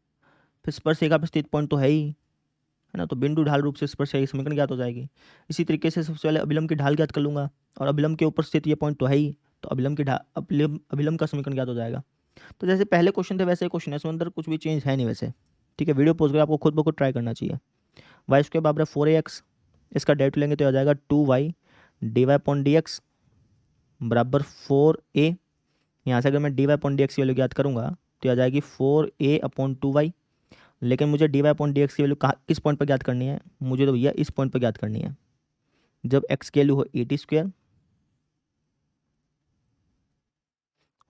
फिर स्पर्शरेखा पर स्थित पॉइंट तो है ही, है ना, तो बिंदु ढाल रूप से स्पर्शरेखा की समीकरण ज्ञात हो जाएगी। इसी तरीके से सबसे पहले अभिलंब की ढाल ज्ञात कर लूंगा और अभिलंब के ऊपर स्थित ये पॉइंट तो है ही, तो अभिलंब की ढाल अभिलंब का समीकरण ज्ञात हो जाएगा। तो जैसे पहले क्वेश्चन थे वैसे ही क्वेश्चन है, इसमें अंदर कुछ भी चेंज है नहीं वैसे, ठीक है। वीडियो पोस्ट कर आपको खुद ब खुद ट्राई करना चाहिए। y² बराबर 4ax, इसका डेरिवेटिव लेंगे तो आ जाएगा 2y dy/dx बराबर 4a। यहाँ से अगर मैं dy/dx की वैल्यू ज्ञात करूँगा तो आ जाएगी 4a/2y। लेकिन मुझे dy/dx की वैल्यू किस पॉइंट पर ज्ञात करनी है, मुझे तो भैया इस पॉइंट पर ज्ञात करनी है जब x की वैल्यू हो 80²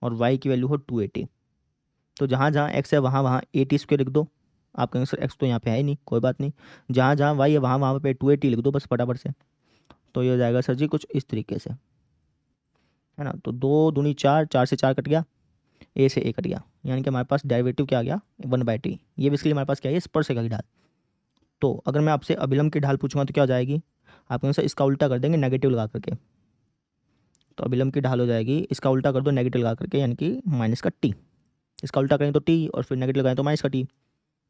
और y की वैल्यू हो 280। तो जहाँ जहाँ x है वहाँ वहाँ 80² लिख दो। आप कहेंगे सर x तो यहाँ पे है ही नहीं, कोई बात नहीं, जहाँ जहाँ y है वहाँ वहाँ पे 280 लिख दो बस फटाफट से। तो ये हो जाएगा सर जी कुछ इस तरीके से, है ना। तो 2 दूनी 4, 4 से 4 कट गया, a से a कट गया, यानी कि हमारे पास डेरिवेटिव क्या आ गया 1/t। ये बेसिकली हमारे पास क्या है, स्पर्शरेखा की ढाल। तो अगर मैं आपसे अभिलंब की ढाल पूछूंगा तो क्या हो जाएगी, आप कहेंगे सर इसका उल्टा कर देंगे नेगेटिव लगा करके। तो अभिलंब की ढाल हो जाएगी, इसका उल्टा कर दो नेगेटिव लगा करके, यानी कि माइनस का टी। इसका उल्टा करें तो टी और फिर नेगेटिव लगाएं तो माइनस का टी,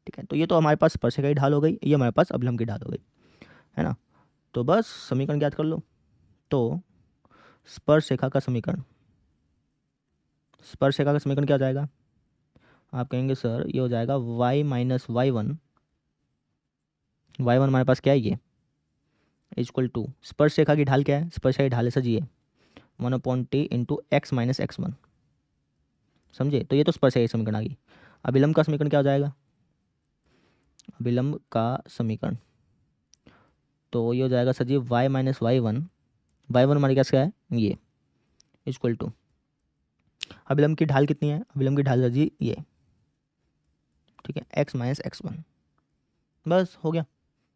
ठीक है। तो ये तो हमारे पास स्पर्शरेखा की ढाल हो गई, ये हमारे पास अभिलंब की ढाल हो गई, है ना। तो बस समीकरण ज्ञात कर लो। तो स्पर्शरेखा का समीकरण, स्पर्शरेखा का समीकरण क्या हो जाएगा? आप कहेंगे सर ये हो जाएगा y माइनस y1 हमारे पास क्या है ये इक्वल टू स्पर्शरेखा की ढाल क्या है? स्पर्शरेखा की ढाल है सर जी 1/t into x minus x1। समझे? तो ये तो स्पर्शरेखा की समीकरण आ गई। अभिलंब का समीकरण क्या हो जाएगा? अभिलंब का समीकरण तो ये हो जाएगा sir ji y minus y1 हमारे पास क्या है ये इक्वल टू अभिलंब की ढाल कितनी है? अभिलंब की ढाल सर जी ये, ठीक है, x माइनस x1। बस हो गया।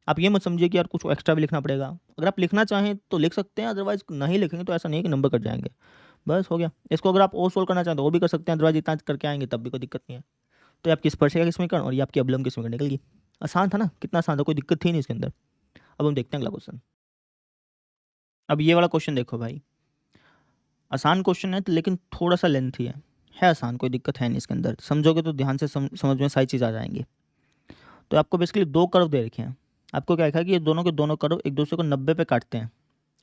आप ये मत समझिए कि यार कुछ एक्स्ट्रा भी लिखना पड़ेगा। अगर आप लिखना चाहें तो लिख सकते हैं, अदरवाइज नहीं लिखेंगे तो ऐसा नहीं है कि नंबर कट जाएंगे। बस हो गया। इसको अगर आप और सोल्व करना चाहें तो और भी कर सकते हैं, अदरवाइज इतना करके आएंगे तब भी कोई दिक्कत नहीं है। तो ये आपकी स्पर्शरेखा की समीकरण और ये आपकी अभिलंब की समीकरण निकल गई। आसान था ना? कितना आसान था, कोई दिक्कत थी नहीं इसके अंदर। अब हम देखते हैं अगला क्वेश्चन। अब ये वाला क्वेश्चन देखो भाई, आसान क्वेश्चन है लेकिन थोड़ा सा लेंथी है आसान, कोई दिक्कत है नहीं इसके अंदर। समझोगे तो ध्यान से समझ में सारी चीज़ आ जाएंगी। तो आपको बेसिकली दो कर्व दे रखे हैं। आपको क्या लिखा है कि ये दोनों के दोनों कर्व एक दूसरे को 90 पे काटते हैं,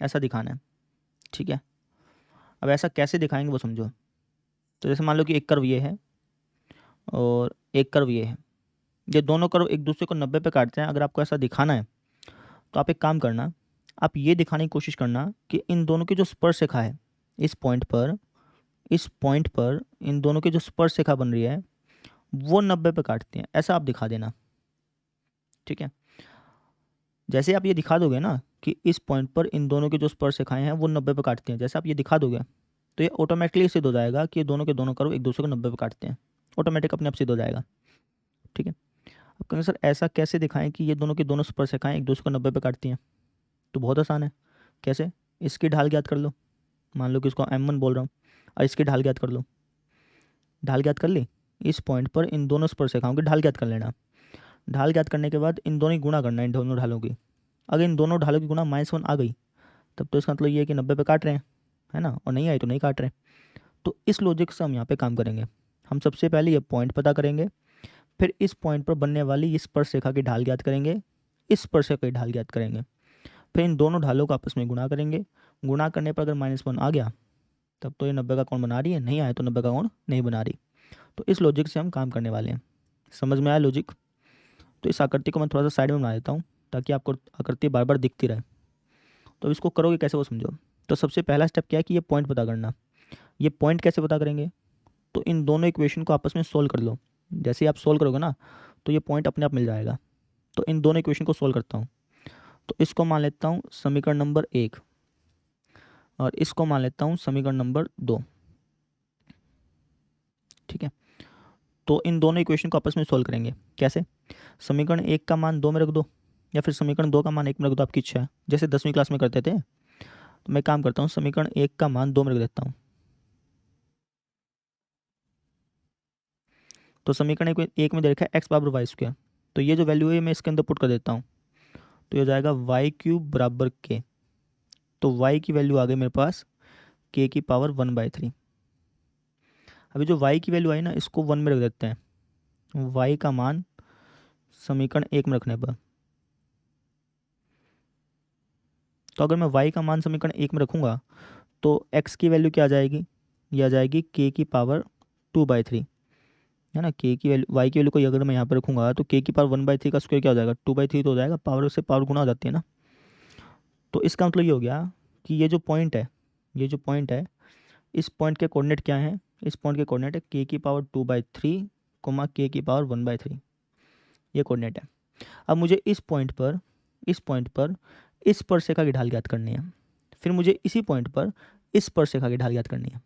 ऐसा दिखाना है। ठीक है, अब ऐसा कैसे दिखाएंगे वो समझो। तो जैसे मान लो कि एक कर्व ये है और एक कर्व ये है, ये दोनों कर्व एक दूसरे को 90 पे काटते हैं। अगर आपको ऐसा दिखाना है तो आप एक काम करना, आप ये दिखाने की कोशिश करना कि इन दोनों की जो स्पर्शरेखा है इस पॉइंट पर इन दोनों की जो स्पर्शरेखा बन रही है वो 90 पे काटती हैं, ऐसा आप दिखा देना। ठीक है, जैसे आप ये दिखा दोगे ना कि इस पॉइंट पर इन दोनों की जो स्पर्शरेखाएं हैं वो 90 पे काटती हैं, जैसे आप ये दिखा दोगे तो ये ऑटोमेटिकली सिद्ध हो जाएगा कि ये दोनों के दोनों कर्व एक दूसरे को 90 पे काटते हैं। ऑटोमेटिक अपने आप सिद्ध हो जाएगा। ठीक है, अब कहेंगे सर ऐसा कैसे दिखाएं कि ये दोनों की दोनों स्पर्शरेखाएं एक दूसरे को 90 पे काटती हैं? तो बहुत आसान है। कैसे? इसकी ढाल ज्ञात कर लो। मान लो कि इसको m1 बोल रहा हूँ और इसकी ढाल ज्ञात कर लो। ढाल ज्ञात कर ली, इस पॉइंट पर इन दोनों स्पर्शरेखाओं की ढाल ज्ञात कर लेना। ढाल ज्ञात करने के बाद इन दोनों की गुणा करना, इन दोनों ढालों की। अगर इन दोनों ढालों की गुणा -1 आ गई तब तो इसका मतलब ये है कि 90 पे काट रहे हैं, है ना, और नहीं आई तो नहीं काट रहे। तो इस लॉजिक से हम यहाँ पे काम करेंगे। हम सबसे पहले ये पॉइंट पता करेंगे, फिर इस पॉइंट पर बनने वाली इस स्पर्शरेखा की ढाल ज्ञात करेंगे, इस स्पर्शरेखा की ढाल ज्ञात करेंगे, फिर इन दोनों ढालों को आपस में गुणा करेंगे। गुणा करने पर अगर -1 आ गया तब तो ये 90 का कोण बना रही है, नहीं आए तो 90 का कोण नहीं बना रही। तो इस लॉजिक से हम काम करने वाले हैं। समझ में आया लॉजिक? तो इस आकृति को मैं थोड़ा सा साइड में बना देता हूँ ताकि आपको आकृति बार बार दिखती रहे। तो इसको करोगे कैसे वो समझो। तो सबसे पहला स्टेप क्या है कि ये पॉइंट पता करना। ये पॉइंट कैसे पता करेंगे? तो इन दोनों इक्वेशन को आपस में सोल्व कर लो। जैसे ही आप सोल्व करोगे ना तो ये पॉइंट अपने आप मिल जाएगा। तो इन दोनों इक्वेशन को सोल्व करता हूँ। तो इसको मान लेता हूँ समीकरण नंबर 1 और इसको मान लेता हूँ समीकरण नंबर 2। ठीक है, तो इन दोनों इक्वेशन को आपस में सोल्व करेंगे। कैसे? समीकरण 1 का मान 2 में रख दो या फिर समीकरण 2 का मान 1 में रख दो, आपकी इच्छा है, जैसे 10वीं क्लास में करते थे। तो मैं काम करता हूँ, समीकरण 1 का मान 2 में रख देता हूँ। तो समीकरण एक में दे रखा है एक्स बराबर वाई स्क्वायर, तो ये जो वैल्यू है मैं इसके अंदर पुट कर देता हूँ। तो ये हो जाएगा वाई क्यूब बराबर के। तो वाई की वैल्यू आ गई मेरे पास के की पावर 1/3। अभी जो वाई की वैल्यू आई ना इसको 1 में रख देते हैं। वाई का मान समीकरण 1 में रखने पर, तो अगर मैं वाई का मान समीकरण 1 में रखूँगा तो एक्स की वैल्यू क्या आ जाएगी? ये आ जाएगी के की पावर 2/3, है ना। के की वैल्यू, वाई की वैल्यू को अगर मैं यहाँ पर रखूँगा तो के की पावर 1/3 का स्क्वायर क्या हो जाएगा? 2/3 तो हो जाएगा, पावर से पावर गुणा हो जाती है ना। तो इसका मतलब ये हो गया कि ये जो पॉइंट है, ये जो पॉइंट है, इस पॉइंट के कोऑर्डिनेट क्या हैं? इस पॉइंट के कोऑर्डिनेट है के की पावर 2/3 कोमा के की पावर 1/3, ये कोऑर्डिनेट है। अब मुझे इस पॉइंट पर इस स्पर्शरेखा की ढाल ज्ञात करनी है, फिर मुझे इसी पॉइंट पर इस स्पर्शरेखा की ढाल ज्ञात करनी है।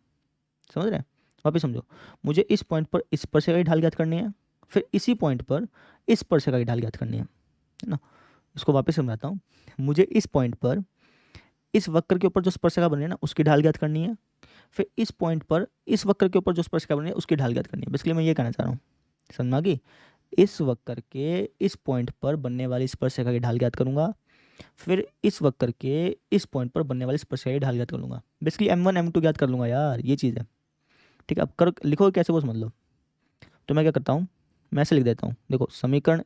समझ रहे हैं? वापिस समझो, मुझे इस पॉइंट पर इस स्पर्शरेखा की ढाल ज्ञात करनी है, फिर इसी पॉइंट पर इस स्पर्शरेखा की ढाल ज्ञात करनी है ना। इसको वापस समझाता हूँ। मुझे इस पॉइंट पर इस वक्र के ऊपर जो स्पर्शरेखा बनी है ना उसकी ढाल ज्ञात करनी है, फिर इस पॉइंट पर इस वक्र के ऊपर जो स्पर्शरेखा बनी है उसकी ढाल ज्ञात करनी है। बेसिकली मैं ये कहना चाह रहा हूँ, समझ में आ गई? इस वक्र के इस पॉइंट पर बनने वाली स्पर्शरेखा की ढाल ज्ञात करूंगा, फिर इस वक्र के इस पॉइंट पर बनने वाली स्पर्शरेखा की ढाल ज्ञात कर लूंगा। बेसिकली m1 m2 ज्ञात कर लूंगा यार, ये चीज़ है। ठीक है, अब कर लिखो कैसे वो समझ लो। तो मैं क्या करता हूँ, मैं ऐसे लिख देता हूँ, देखो समीकरण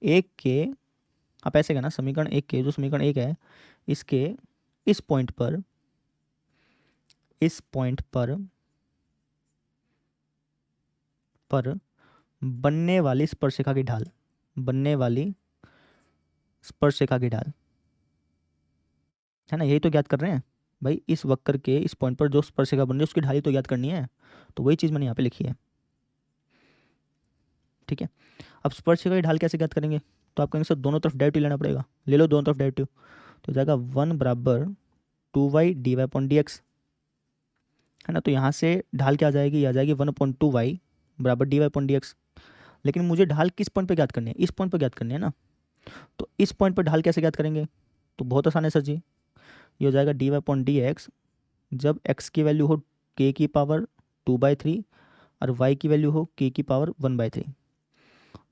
एक के, आप ऐसे कहना समीकरण एक के, जो समीकरण 1 है इसके इस पॉइंट पर बनने वाली स्पर्शिका की ढाल, है ना, यही तो ज्ञात कर रहे हैं भाई। इस वक्र के इस पॉइंट पर जो स्पर्शिका बन रही है उसकी ढाल ही तो ज्ञात करनी है, तो वही चीज़ मैंने यहाँ पे लिखी है। ठीक है, अब स्पर्शिका की ढाल कैसे ज्ञात करेंगे, तो आप कहेंगे सर दोनों तरफ डेरिवेटिव लेना पड़ेगा। ले लो दोनों तरफ डेरिवेटिव, तो हो जाएगा 1 बराबर 2y dy अपॉन dx, है ना। तो यहाँ से ढाल क्या आ जाएगी, ये आ जाएगी 1/2y बराबर dy अपॉन dx। लेकिन मुझे ढाल किस पॉइंट पे ज्ञात करनी है, इस पॉइंट पे ज्ञात करनी है ना। तो इस पॉइंट पर ढाल कैसे ज्ञात करेंगे, तो बहुत आसान है सर जी, ये हो जाएगा dy अपॉन dx जब x की वैल्यू हो k की पावर 2/3 और y की वैल्यू हो k की पावर 1/3।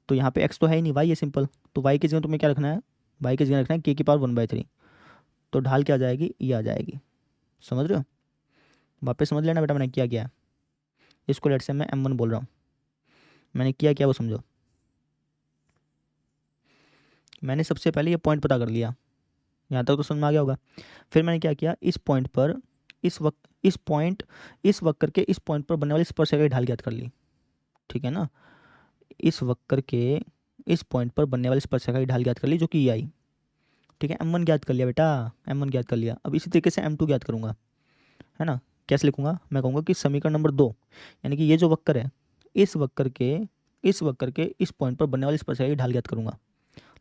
तो यहाँ पे x तो है ही नहीं, y है सिंपल, तो y की जगह तुम्हें क्या रखना है, y की जगह रखना है k की पावर 1/3। तो ढाल क्या आ जाएगी, ये आ जाएगी। समझ रहे हो, वापस समझ लेना बेटा मैंने क्या किया है। इसको लेट से मैं m1 बोल रहा हूँ, मैंने क्या किया वो समझो। मैंने सबसे पहले ये पॉइंट पता कर लिया, यहाँ तक तो समझ में आ गया होगा। फिर मैंने क्या किया, इस पॉइंट पर इस वक्र के इस पॉइंट पर बनने वाली स्पर्शिका की ढाल ज्ञात कर ली। ठीक है ना, इस वक्र के इस पॉइंट पर बनने वाली स्पर्शिका की ढाल ज्ञात कर ली जो कि ये आई। ठीक है, m1 ज्ञात कर लिया बेटा, m1 ज्ञात कर लिया। अब इसी तरीके से m2 ज्ञात करूंगा, है ना। कैसे लिखूंगा, मैं कहूँगा कि समीकरण नंबर 2, यानी कि ये जो वक्र है इस वक्र के इस पॉइंट पर बनने वाली स्पर्शिका की ढाल ज्ञात करूंगा।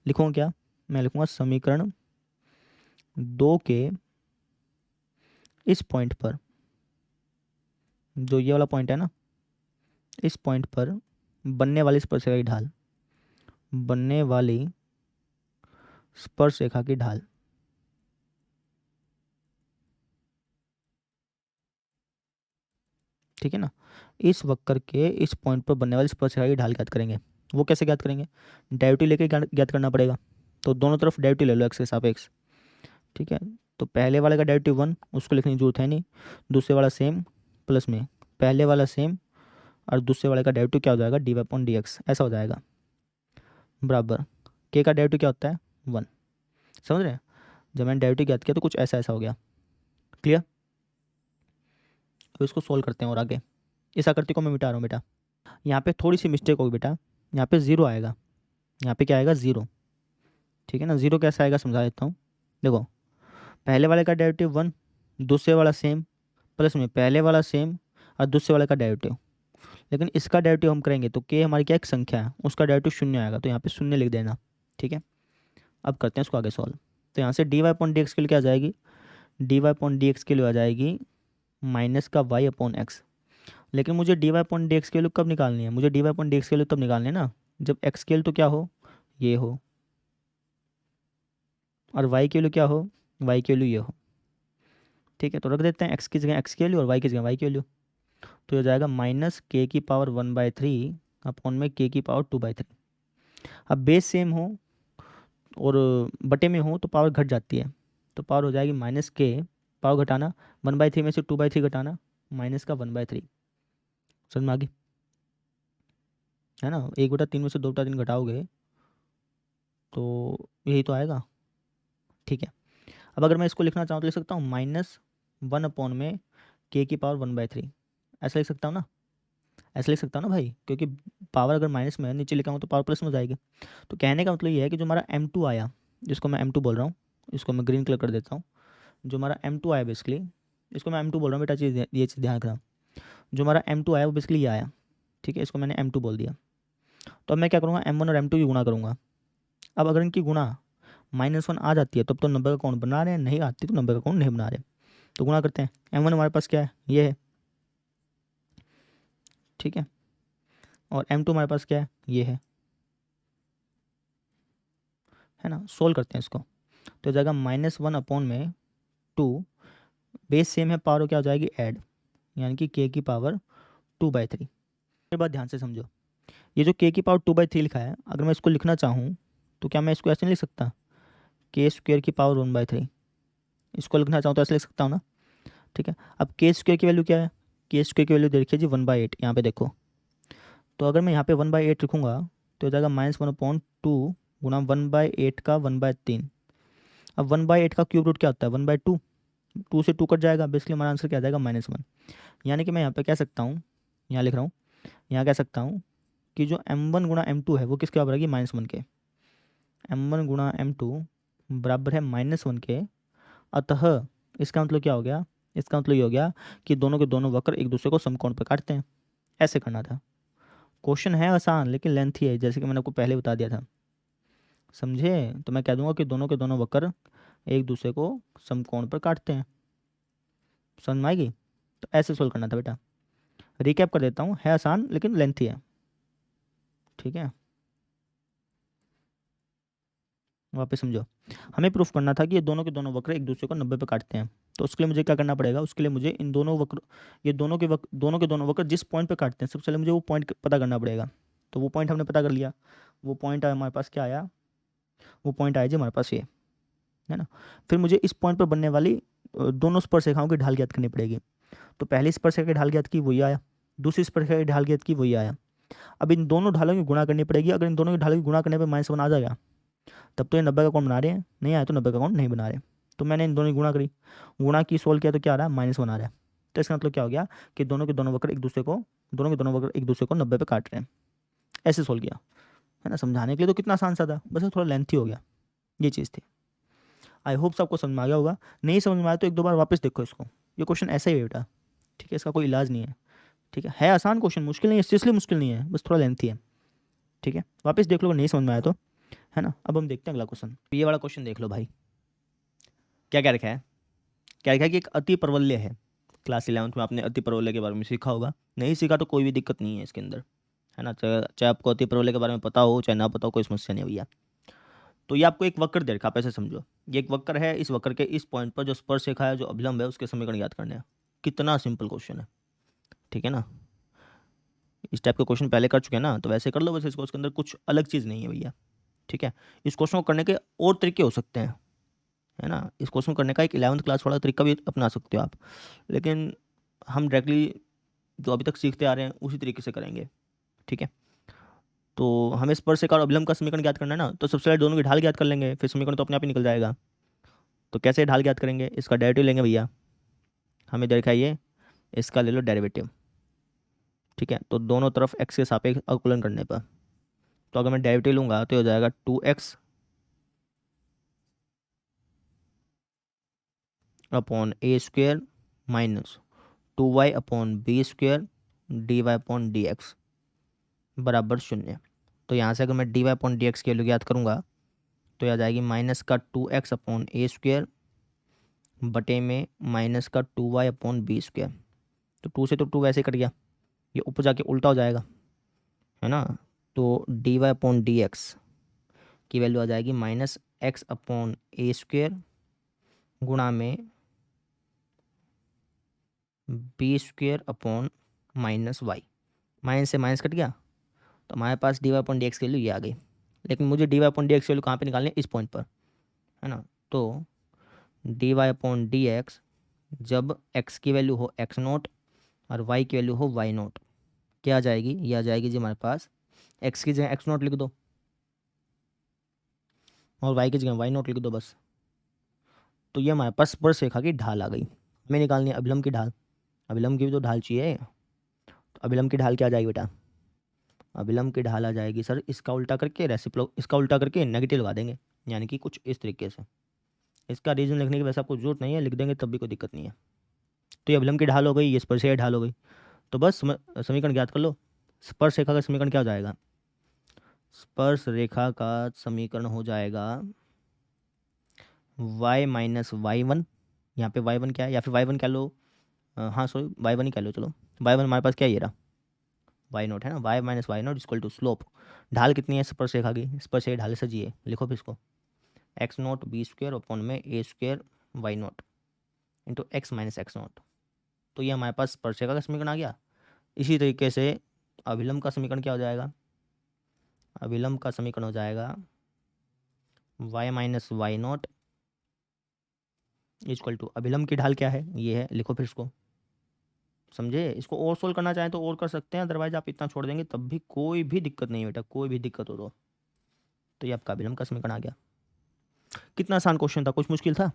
लिखूंगा क्या, मैं लिखूंगा समीकरण 2 के इस पॉइंट पर, जो ये वाला पॉइंट है ना, इस पॉइंट पर बनने वाली स्पर्शिका की ढाल, ठीक है ना। इस वक्र के इस पॉइंट पर बनने वाली स्पर्शिका की ढाल ज्ञात करेंगे। वो कैसे ज्ञात करेंगे, डेरिवेटिव लेके ज्ञात करना पड़ेगा। तो दोनों तरफ डेरिवेटिव ले लो x के सापेक्ष। ठीक है, तो पहले वाले का डेरिवेटिव 1, उसको लिखने की जरूरत है नहीं। दूसरे वाला सेम, प्लस में पहले वाला सेम और दूसरे वाले का डेरिवेटिव क्या हो जाएगा, dy अपॉन dx ऐसा हो जाएगा, बराबर k का डेरिवेटिव क्या होता है 1। समझ रहे हैं, जब मैंने डेरिवेटिव ज्ञात किया तो कुछ ऐसा ऐसा हो गया। क्लियर, तो इसको सोल्व करते हैं और आगे इस आकृति को मैं मिटा रहा हूँ बेटा। यहाँ पे थोड़ी सी मिस्टेक होगी बेटा, यहाँ पे 0 आएगा, यहाँ पे क्या आएगा 0। ठीक है ना, 0 कैसे आएगा समझा देता हूँ। देखो पहले वाले का डेरिवेटिव 1, दूसरे वाला सेम, प्लस में पहले वाला सेम और दूसरे वाले का डेरिवेटिव। लेकिन इसका डेरिवेटिव हम करेंगे तो k हमारी क्या एक संख्या है, उसका डेरिवेटिव 0 आएगा, तो यहाँ पे 0 लिख देना। ठीक है, अब करते हैं इसको आगे सॉल्व। तो यहाँ से dy अपॉन dx के लिए क्या आ जाएगी, dy अपॉन dx के लिए आ जाएगी माइनस का y अपॉन एक्स। लेकिन मुझे dy अपॉन dx की वैल्यू कब निकालनी है, मुझे dy अपॉन dx की वैल्यू तब निकालनी है ना जब x की वैल्यू तो क्या हो, ये हो, और y की वैल्यू क्या हो, y की वैल्यू ये हो। ठीक है, तो रख देते हैं x की जगह x की वैल्यू और y की जगह y की वैल्यू। तो हो जाएगा माइनस k की पावर 1/3 अपॉन में k की पावर 2/3। अब बेस सेम हो और बटे में हो तो पावर घट जाती है, तो पावर हो जाएगी माइनस के, पावर घटाना 1/3 में से 2/3 घटाना माइनस का 1/3। समझ में आ गई, है ना। 1/3 में से 2/3 घटाओगे तो यही तो आएगा। ठीक है, अब अगर मैं इसको लिखना चाहूँ तो लिख सकता हूँ -1 अपॉन में k की पावर 1/3, ऐसा लिख सकता हूँ ना, ऐसा लिख सकता हूँ ना भाई, क्योंकि पावर अगर माइनस में है नीचे लिखा हूँ तो पावर प्लस में हो जाएगी। तो कहने का मतलब ये है कि जो हमारा m2 आया, जिसको मैं m2 बोल रहा हूँ, इसको मैं ग्रीन कलर कर देता हूँ। जो हमारा m2 आया बेसिकली, इसको मैं m2 बोल रहा हूँ बेटा, ये चीज़ ध्यान रखना। जो हमारा m2 आया वो बेसिकली ये आया। ठीक है, इसको मैंने m2 बोल दिया। तो अब मैं क्या करूँगा, m1 और m2 की गुणा करूँगा। अब अगर इनकी गुणा -1 आ जाती है तब तो नंबर का कौन बना रहे हैं, नहीं आती तो नंबर का कौन नहीं बना रहे। तो गुणा करते हैं, m1 हमारे पास क्या है, ये है। ठीक है, और m2 हमारे पास क्या है, ये है ना। सोल्व करते हैं इसको, तो हो जाएगा -1 अपॉन में 2, बेस सेम है, पावर क्या हो जाएगी ऐड, यानी कि k की पावर 2/3। ये बात ध्यान से समझो, ये जो k की पावर 2/3 लिखा है, अगर मैं इसको लिखना चाहूँ तो क्या मैं इसको ऐसे नहीं लिख सकता, k² की पावर 1/3। इसको लिखना चाहूँ तो ऐसे लिख सकता हूँ ना। ठीक है, अब k² की वैल्यू क्या है, k² की वैल्यू देखिए जी 1/8, यहाँ पे देखो। तो अगर मैं यहाँ पे 1/8 लिखूँगा तो हो जाएगा -1/2 गुणा 1/8 का 1/3। अब 1/8 का क्यूब रूट क्या होता है, 1/2। 2 से 2 कट जाएगा, बेसिकली हमारा आंसर क्या आ जाएगा -1। यानी कि मैं यहाँ पे कह सकता हूँ, यहाँ लिख रहा हूँ, यहाँ कह सकता हूँ कि जो m1 गुणा m2 है वो किसके बराबर आएगी, -1 के। m1 गुणा m2 बराबर है -1 के। अतः इसका मतलब क्या हो गया, इसका मतलब ये हो गया कि दोनों के दोनों वक्र एक दूसरे को समकोण पर काटते हैं। ऐसे करना था। क्वेश्चन है आसान लेकिन लेंथी है, जैसे कि मैंने आपको पहले बता दिया था, समझे। तो मैं कह दूंगा कि दोनों के दोनों वक्र एक दूसरे को समकोण पर काटते हैं। समझ में आएगी। तो ऐसे सोल्व करना था बेटा। रिकैप कर देता हूँ, है आसान लेकिन लेंथी है, ठीक है। वापस समझो, हमें प्रूफ करना था कि ये दोनों के दोनों वक्र एक दूसरे को 90 पे काटते हैं। तो उसके लिए मुझे क्या करना पड़ेगा, उसके लिए मुझे इन दोनों वक्र, ये दोनों के दोनों वक्र जिस पॉइंट पे काटते हैं, सबसे पहले मुझे वो पॉइंट पता करना पड़ेगा। तो वो पॉइंट हमने पता कर लिया। वो पॉइंट हमारे पास क्या आया, वो पॉइंट आया जी हमारे पास ये, है ना। फिर मुझे इस पॉइंट पर बनने वाली दोनों स्पर्शरेखाओं की ढाल ज्ञात करनी पड़ेगी। तो पहली स्पर्शरेखा की ढाल ज्ञात की, वही आया। दूसरी स्पर्शरेखा की ढाल ज्ञात की, वही आया। अब इन दोनों ढालों की गुणा करनी पड़ेगी। अगर इन दोनों की ढालों की गुणा करने पर -1 आ जाएगा, तब तो ये 90 का कोण बना रहे हैं, नहीं आया तो 90 का कोण नहीं बना रहे। तो मैंने इन दोनों की गुणा करी, गुणा की, सोल्व किया तो क्या आ रहा है, -1 आ रहा है। तो इसका मतलब क्या हो गया कि दोनों के दोनों वक्र एक दूसरे को, दोनों के दोनों वक्र एक दूसरे को 90 पे काट रहे हैं। ऐसे सोल्व किया, है ना। समझाने के लिए तो कितना आसान सा था, बस थोड़ा लेंथी हो गया, ये चीज़ थी। आई होप सबको समझ में आ गया होगा। नहीं समझ में आया तो एक दो बार वापस देखो इसको। ये क्वेश्चन ऐसा ही है बेटा, ठीक है। इसका कोई इलाज नहीं है, ठीक है आसान क्वेश्चन, मुश्किल नहीं है, इसलिए मुश्किल नहीं है, बस थोड़ा लेंथी है, ठीक है। वापस देख लो, नहीं समझ में आया तो, है ना। अब हम देखते हैं अगला क्वेश्चन। ये वाला क्वेश्चन देख लो भाई, क्या क्या रखा है। क्या लिखा है कि एक अति परवलय है। क्लास 11th में आपने अति परवलय के बारे में सीखा होगा, नहीं सीखा तो कोई भी दिक्कत नहीं है इसके अंदर, है ना। चाहे आपको अति परवलय के बारे में पता हो चाहे ना पता हो, कोई समस्या नहीं है भैया। तो ये आपको एक वक्र दे रखा, आप ऐसे समझो, ये एक वक्र है, इस वक्र के इस पॉइंट पर जो स्पर्शरेखा है, जो अभिलंब है, उसके समीकरण याद करने हैं। कितना सिंपल क्वेश्चन है, ठीक है ना। इस टाइप के क्वेश्चन पहले कर चुके हैं ना, तो वैसे कर लो बस इसको, उसके अंदर कुछ अलग चीज़ नहीं है भैया, ठीक है। इस क्वेश्चन को करने के और तरीके हो सकते हैं, है ना। इस क्वेश्चन करने का एक 11th क्लास वाला तरीका भी अपना सकते हो आप, लेकिन हम डायरेक्टली जो अभी तक सीखते आ रहे हैं उसी तरीके से करेंगे, ठीक है। तो हमें स्पर्शरेखा और अभिलंब का समीकरण ज्ञात करना है ना, तो सबसे पहले दोनों की ढाल ज्ञात कर लेंगे, फिर समीकरण तो अपने आप ही निकल जाएगा। तो कैसे ढाल ज्ञात करेंगे, इसका डेरिवेटिव लेंगे भैया। हमें देखा ये, इसका ले लो डेरिवेटिव, ठीक है। तो दोनों तरफ एक्स के सापेक्ष अवकलन करने पर, तो अगर मैं डेरिवेटिव लूँगा तो हो जाएगा 2x अपॉन ए square minus 2y upon b square dy upon D x बराबर 0। तो यहाँ से अगर मैं dy अपॉन डी एक्स की वैल्यू याद करूँगा तो यह आ जाएगी माइनस का 2x अपॉन ए स्क्वेयर बटे में माइनस का 2y अपॉन बी स्क्वेयर। तो 2 से तो 2 वैसे ही कट गया, ये ऊपर जाके उल्टा हो जाएगा, है ना। तो dy अपॉन डी एक्स की वैल्यू आ जाएगी -x अपॉन ए स्क्वेयर गुणा में B square upon -y। Minus से माइनस कट गया, तो हमारे पास dy अपॉन डी एक्स की वैल्यू ये आ गई। लेकिन मुझे dy अपॉन डी एक्स की वैल्यू कहाँ पे निकालनी है, इस पॉइंट पर, है ना। तो dy अपॉन डी एक्स जब x की वैल्यू हो x0 और y की वैल्यू हो y0, क्या आ जाएगी, ये आ जाएगी जी हमारे पास, x की जगह x0 लिख दो और y की जगह y0 लिख दो बस। तो ये हमारे पास स्पर्शरेखा की ढाल आ गई। हमें निकालनी है अभिलंब की ढाल, अभिलंब की भी तो ढाल चाहिए। तो अभिलंब की ढाल क्या आ जाएगी बेटा, अभिलंब की ढाल आ जाएगी सर, इसका उल्टा करके रेसिप्रो, इसका उल्टा करके नेगेटिव लगा देंगे, यानी कि कुछ इस तरीके से। इसका रीजन लिखने की वैसे आपको जरूरत नहीं है, लिख देंगे तब भी कोई दिक्कत नहीं है। तो ये अभिलंब की ढाल हो गई, ये स्पर्शरेखा ढाल हो गई। तो बस समीकरण ज्ञात कर लो। स्पर्श रेखा का समीकरण क्या हो जाएगा, स्पर्श रेखा का समीकरण हो जाएगा y माइनस वाई वन, यहाँ पे y1 क्या है, या फिर y1 क्या लो, हाँ सॉरी y1 ही क्या लो, चलो y1 हमारे पास क्या है, ये रहा y0, है ना। y minus Y naught equal to slope, ढाल कितनी है स्पर्श रेखा की, स्पर्श रेखा ढाल सजिए, लिखो फिर इसको, x0 बी स्क्वेयर अपॉन में a square y0 into x minus x0। तो ये हमारे पास स्पर्श रेखा का समीकरण आ गया। इसी तरीके से अभिलंब का समीकरण क्या हो जाएगा, अभिलंब का समीकरण हो जाएगा y minus Y naught equal to, अभिलंब की ढाल क्या है, ये है, लिखो फिर इसको, समझे। इसको और सोल्व करना चाहें तो और कर सकते हैं, अदरवाइज आप इतना छोड़ देंगे तब भी कोई भी दिक्कत नहीं है बेटा, कोई भी दिक्कत हो तो ये आपका अभिलंब का समीकरण आ गया। कितना आसान क्वेश्चन था, कुछ मुश्किल था,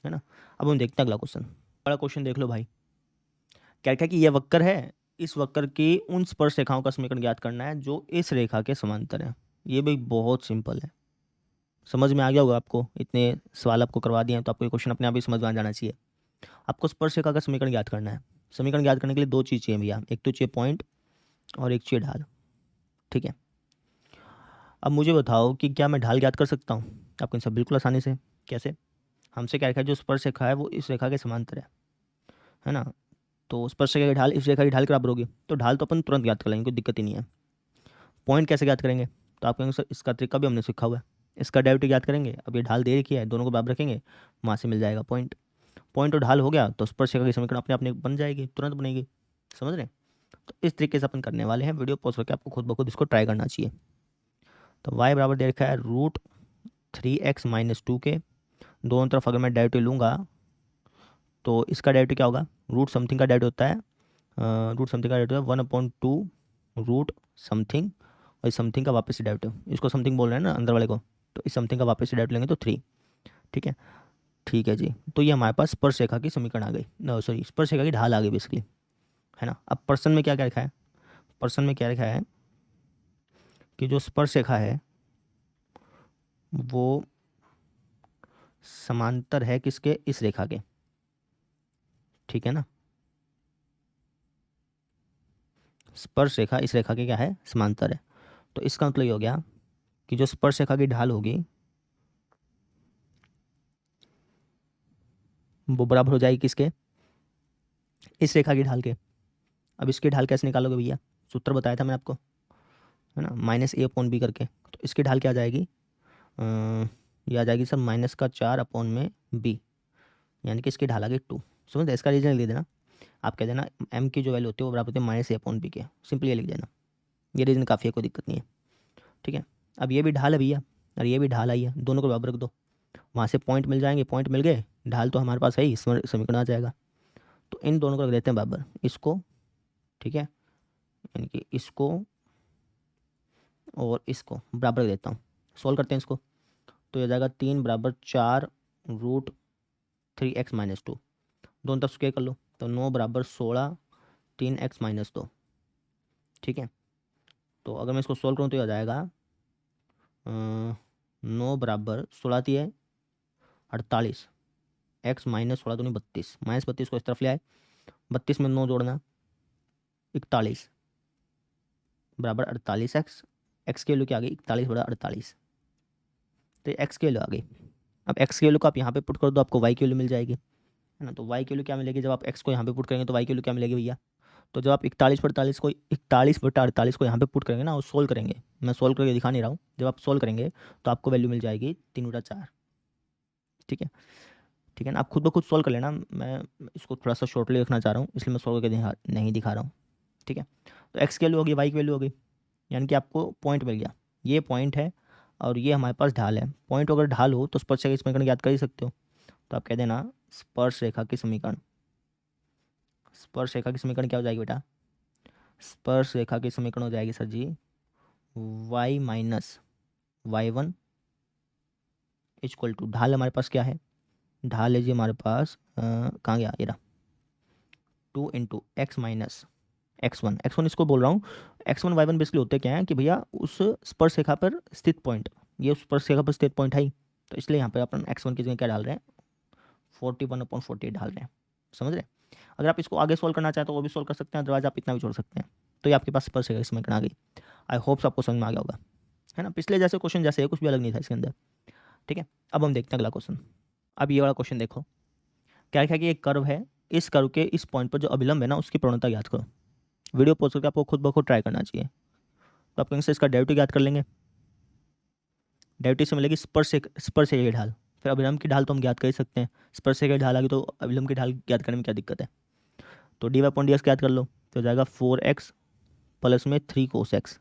है ना। अब हम देखते हैं अगला क्वेश्चन। बड़ा क्वेश्चन देख लो भाई, क्या क्या कि यह वक्र है, इस वक्र की उन स्पर्श रेखाओं का समीकरण ज्ञात करना है जो इस रेखा के समांतर है। ये भी बहुत सिंपल है, समझ में आ गया होगा आपको, इतने सवाल आपको करवा दिए हैं तो आपको ये क्वेश्चन अपने आप ही समझ में आ जाना चाहिए। आपको स्पर्श रेखा का समीकरण ज्ञात करना है। समीकरण ज्ञात करने के लिए दो चीज़ चाहिए भैया, एक तो चाहिए पॉइंट और एक चाहिए ढाल, ठीक है। अब मुझे बताओ कि क्या मैं ढाल ज्ञात कर सकता हूँ? आप कहें सब बिल्कुल आसानी से। कैसे? हमसे क्या रेखा है, जो स्पर्श रेखा है वो इस रेखा के समांतर है ना। तो स्पर्श रेखा की ढाल इस रेखा की ढाल के बराबर होगी, तो ढाल तो अपन तुरंत ज्ञात कर लेंगे, कोई दिक्कत ही नहीं है। पॉइंट कैसे ज्ञात करेंगे? तो आप कहेंगे सर इसका तरीका भी हमने सीखा हुआ है, इसका डेरिवेटिव ज्ञात करेंगे। अब ये ढाल दे रखी है, दोनों को बराबर रखेंगे, वहाँ से मिल जाएगा पॉइंट। पॉइंट और ढाल हो गया तो स्पर्श रेखा की समीकरण अपने अपने बन जाएगी, तुरंत बनेगी। समझ रहे हैं? तो इस तरीके से अपन करने वाले हैं। वीडियो पॉज करके आपको खुद ब खुद इसको ट्राई करना चाहिए। तो y बराबर दे रखा है √3x - 2 के, दोनों तरफ अगर मैं डेरिवेटिव लूँगा तो इसका डेरिवेटिव क्या होगा? रूट समथिंग का डेरिवेटिव होता है, रूट समथिंग का डेरिवेटिव है 1/2 रूट समथिंग, और इस समथिंग का वापस से डेरिवेटिव, इसको समथिंग बोल रहे हैं ना अंदर वाले को, तो इस समथिंग का वापस से डेरिवेटिव लेंगे तो 3। ठीक है, ठीक है जी। तो ये हमारे पास स्पर्श रेखा की समीकरण आ गई, सॉरी स्पर्श रेखा की ढाल आ गई बेसिकली, है ना। अब प्रश्न में क्या क्या लिखा है? प्रश्न में क्या लिखा है कि जो स्पर्श रेखा है वो समांतर है किसके? इस रेखा के, ठीक है ना। स्पर्श रेखा इस रेखा के क्या है? समांतर है। तो इसका मतलब ये हो गया कि जो स्पर्श रेखा की ढाल होगी वो बराबर हो जाएगी किसके? इस रेखा की ढाल के। अब इसकी ढाल कैसे निकालोगे भैया? सूत्र बताया था मैंने आपको, है ना, -a/b करके। तो इसकी ढाल क्या आ जाएगी? ये आ जाएगी सर -4/b, यानी कि इसकी ढाल आ गई 2। समझ, इसका रीजन लिख देना। आप कह देना m की जो वैल्यू होती है वो बराबर होती है -a/b के, सिंपली ये लिख देना। ये रीजन काफ़ी है, कोई दिक्कत नहीं है, ठीक है। अब ये भी ढाल है भैया और ये भी ढाल आई है, दोनों को बराबर रख दो, वहाँ से पॉइंट मिल जाएंगे, पॉइंट मिल गए, ढाल तो हमारे पास है ही, समीकरण आ जाएगा। तो इन दोनों को रख देते हैं बराबर, इसको, ठीक है, यानी कि इसको और इसको बराबर रख देता हूँ। सोल्व करते हैं इसको, तो ये जाएगा 3 बराबर 4 √3x - 2, दोनों तरफ स्क्वायर कर लो, तो 9 बराबर 16 3x - 2, ठीक है। तो अगर मैं इसको सोल्व करूँ तो ये आ जाएगा 9 बराबर 16 है 48, x -16 दूनी 32, -32 को इस तरफ ले आए, 32 में 9 जोड़ना 41 बराबर 48x, एक्स की वैल्यू क्या आ गई? 41/48, तो एक्स की वैल्यू आ गई। अब एक्स की वैल्यू को आप यहाँ पे पुट कर दो, आपको वाई की वैल्यू मिल जाएगी, है ना। तो वाई की वैल्यू क्या मिलेगी? जब आप एक्स को यहाँ पे पुट करेंगे तो वाई की वैल्यू क्या मिलेगी भैया? तो जब आप 41/48 को यहाँ पे पुट करेंगे ना और सोल्व करेंगे, मैं सोल्व करके दिखा नहीं रहा हूँ, जब आप सोल्व करेंगे तो आपको वैल्यू मिल जाएगी 3/4, ठीक है, ठीक है ना। आप खुद ब खुद सोल्व कर लेना, मैं इसको थोड़ा सा शॉर्टली रखना चाह रहा हूँ इसलिए मैं सोल्व करके नहीं दिखा रहा हूँ, ठीक है। तो एक्स की वैल्यू होगी, वाई की वैल्यू होगी, यानी कि आपको पॉइंट मिल गया, ये पॉइंट है और ये हमारे पास ढाल है। पॉइंट अगर ढाल हो तो स्पर्श रेखा की समीकरण याद कर ही सकते हो, तो आप कह देना स्पर्श रेखा की समीकरण, स्पर्श रेखा की समीकरण क्या हो जाएगी बेटा? स्पर्श रेखा की समीकरण हो जाएगी sir ji y - y1 equal to, ढाल हमारे पास क्या है? ढाल है जी हमारे पास कहाँ गया ये रहा, 2 × x - x1 इसको बोल रहा हूँ। x1 y1 बेसिकली होते क्या है कि भैया उस स्पर्श रेखा पर स्थित पॉइंट, ये उस स्पर्श रेखा पर स्थित पॉइंट है ही, तो इसलिए यहाँ पर अपन x1 की जगह क्या डाल रहे हैं? 41/48 डाल रहे हैं, समझ रहे हैं। अगर आप इसको आगे सोल्व करना चाहें तो वो भी सोल्व कर सकते हैं, अदरवाइज आप इतना भी छोड़ सकते हैं। तो ये आपके पास स्पर्श रेखा की समीकरण आ गई। आई होप्स आपको समझ में आ गया होगा, है ना। पिछले जैसे क्वेश्चन जैसे है, कुछ भी अलग नहीं था इसके अंदर, ठीक है। अब हम देखते हैं अगला क्वेश्चन। अब ये वाला क्वेश्चन देखो, क्या लिखा है कि एक कर्व है, इस कर्व के इस पॉइंट पर जो अभिलंब है ना उसकी प्रवणता याद करो। वीडियो पॉज करके आपको खुद ब खुद ट्राई करना चाहिए। तो आप कहीं से इसका डेरिवेटिव याद कर लेंगे, डेरिवेटिव से मिलेगी स्पर्श रेखा की ढाल, फिर अभिलंब की ढाल तो हम ज्ञात कर ही सकते हैं, स्पर्श रेखा की ढाल आ गई तो अभिलंब की ढाल ज्ञात करने में क्या दिक्कत है। तो dy/dx याद कर लो, तो हो जाएगा 4x प्लस में 3 cos x,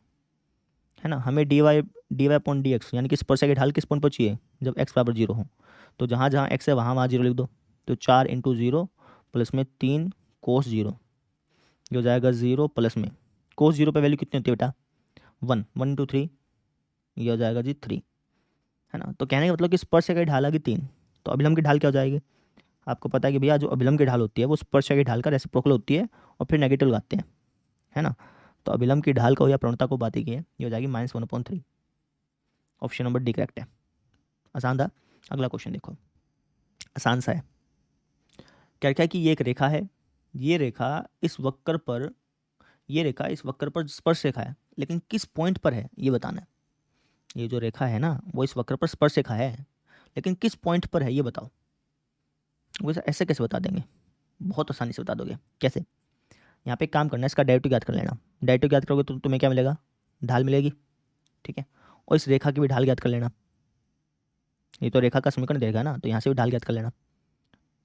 है ना। हमें dy/dx यानी कि स्पर्श रेखा की ढाल किस पॉइंट पर चाहिए? जब x बराबर 0 हो, तो जहाँ जहाँ x है वहाँ वहाँ 0 लिख दो, तो 4 × 0 प्लस में 3 cos 0, जो जाएगा 0 प्लस में cos 0 पे वैल्यू कितनी होती है बेटा? 1, 1 × 3, ये हो जाएगा जी 3, है ना। तो कहने का मतलब कि स्पर्श रेखा की ढाल आ गई 3, तो अभिलंब की ढाल क्या हो जाएगी? आपको पता है कि भैया जो अभिलंब की ढाल होती है वो स्पर्शरेखा की ढाल का रेसिप्रोकल होती है और फिर नेगेटिव लगाते हैं, है ना। तो अभिलंब की ढाल को या प्रवणता को बात की है, ये हो जाएगी -1/3। ऑप्शन नंबर डी करेक्ट है। आसान था। अगला क्वेश्चन देखो, आसान सा है। क्या क्या कि ये एक रेखा है, ये रेखा इस वक्र पर, ये रेखा इस वक्र पर स्पर्श रेखा है, लेकिन किस पॉइंट पर है ये बताना है। ये जो रेखा है ना वो इस वक्र पर स्पर्श रेखा है, लेकिन किस पॉइंट पर है ये बताओ। वैसे ऐसे कैसे बता देंगे, बहुत आसानी से बता दोगे। कैसे, यहाँ पे एक काम करना है, इसका डेरिवेटिव ज्ञात कर लेना। डेरिवेटिव ज्ञात करोगे तो तुम्हें क्या मिलेगा, ढाल मिलेगी, ठीक है। और इस रेखा की भी ढाल ज्ञात कर लेना, ये तो रेखा का समीकरण देगा ना, तो यहाँ से भी ढाल ज्ञात कर लेना,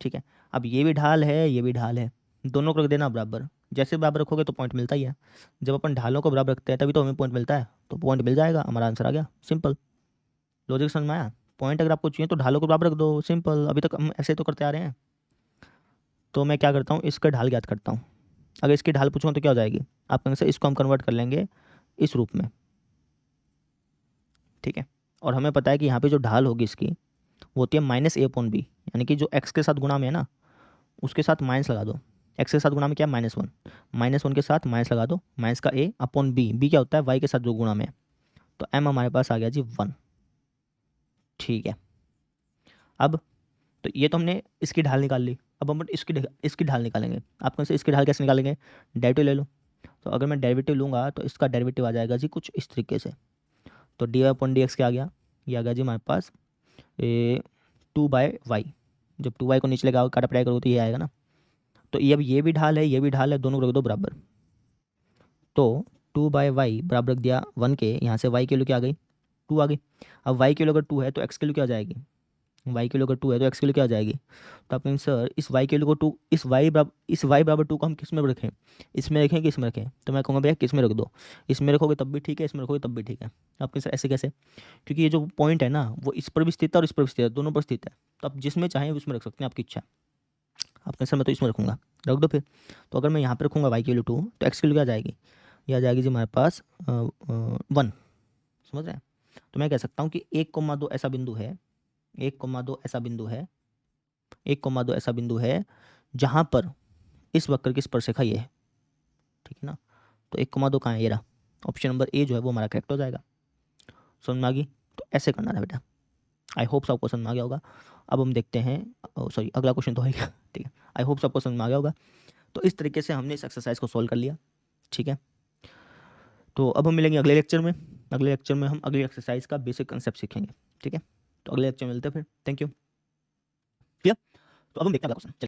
ठीक है। अब ये भी ढाल है, ये भी ढाल है, दोनों को रख देना बराबर। जैसे बराबर रखोगे तो पॉइंट मिलता ही है। जब अपन ढालों को बराबर रखते हैं तभी तो हमें पॉइंट मिलता है, तो पॉइंट मिल जाएगा, हमारा आंसर आ गया। सिंपल लॉजिक समझ में आया। पॉइंट अगर आपको चाहिए तो ढालों को बराबर रख दो, सिंपल। अभी तक हम ऐसे तो करते आ रहे हैं। तो मैं क्या करता हूँ, इसका ढाल ज्ञात करता हूँ। अगर इसकी ढाल पूछूँ तो क्या हो जाएगी, आप कहेंगे सर इसको हम कन्वर्ट कर लेंगे इस रूप में, ठीक है। और हमें पता है कि यहाँ पे जो ढाल होगी इसकी वो होती है -a/b, यानी कि जो x के साथ गुणा में है ना उसके साथ माइनस लगा दो। x के साथ गुणा में क्या, -1, -1 के साथ माइनस लगा दो, माइनस का a/b, b क्या होता है y के साथ जो गुणा में है, तो m हमारे पास आ गया जी 1, ठीक है। अब तो ये तो हमने इसकी ढाल निकाल ली, अब हम इसकी ढाल निकालेंगे। आप कौन से इसकी ढाल कैसे निकालेंगे, डेरिवेटिव ले लो। तो अगर मैं डेरिवेटिव लूँगा तो इसका डेरिवेटिव आ जाएगा जी कुछ इस तरीके से। तो dy/dx क्या आ गया, ये आ गया जी हमारे पास 2/y। जब 2y को नीचे लगा काटा पढ़ाई करो तो ये आएगा ना। तो ये अब ये भी ढाल है, ये भी ढाल है, दोनों को रख दो बराबर। तो 2/y बराबर रख दिया 1 के, यहाँ से y की वैल्यू क्या आ गई, 2 आ गई। अब y की वैल्यू अगर 2 है तो x की वैल्यू क्या आ जाएगी, y की वैल्यू अगर 2 है तो x की वैल्यू क्या आ जाएगी। तो आप कहेंगे सर इस y की वैल्यू को 2, इस y बराबर 2 को हम किस में रखें, इसमें रखें कि इसमें रखें। तो मैं कहूँगा भैया किस में रख दो, इसमें रखोगे तब भी ठीक है, इसमें रखोगे तब भी ठीक है। आप कहेंगे सर ऐसे कैसे, क्योंकि ये जो पॉइंट है ना वो इस पर भी स्थित है और इस पर भी स्थित है, दोनों पर स्थित है। तो आप जिसमें चाहें उसमें रख सकते हैं, आपकी इच्छा। आप कहें सर मैं तो इसमें रखूँगा, रख दो फिर। तो अगर मैं यहाँ पर रखूँगा y की वैल्यू 2 तो x की वैल्यू क्या आ जाएगी, ये आ जाएगी जी हमारे पास 1, समझ रहे हैं। तो मैं कह सकता हूँ कि 1,2 ऐसा बिंदु है, 1,2 ऐसा बिंदु है, 1,2 ऐसा बिंदु है जहाँ पर इस वक्र की स्पर्शरेखा ये है, ठीक है ना। तो 1,2 कहाँ है, ये रहा। ऑप्शन नंबर ए जो है वो हमारा करेक्ट हो जाएगा। समझ में आ गई। तो ऐसे करना था बेटा। आई होप सबको समझ में आ गया होगा। अब हम देखते हैं, सॉरी अगला क्वेश्चन तो है क्या, ठीक है। आई होप सबको समझ में आ गया होगा। तो इस तरीके से हमने इस एक्सरसाइज को सॉल्व कर लिया, ठीक है। तो अब हम मिलेंगे अगले लेक्चर में। अगले लेक्चर में हम अगली एक्सरसाइज का बेसिक कंसेप्ट सीखेंगे, ठीक है। तो अगले लेक्चर में मिलते हैं फिर। Thank you. क्लियर। तो अब हम देखते हैं अगला क्वेश्चन।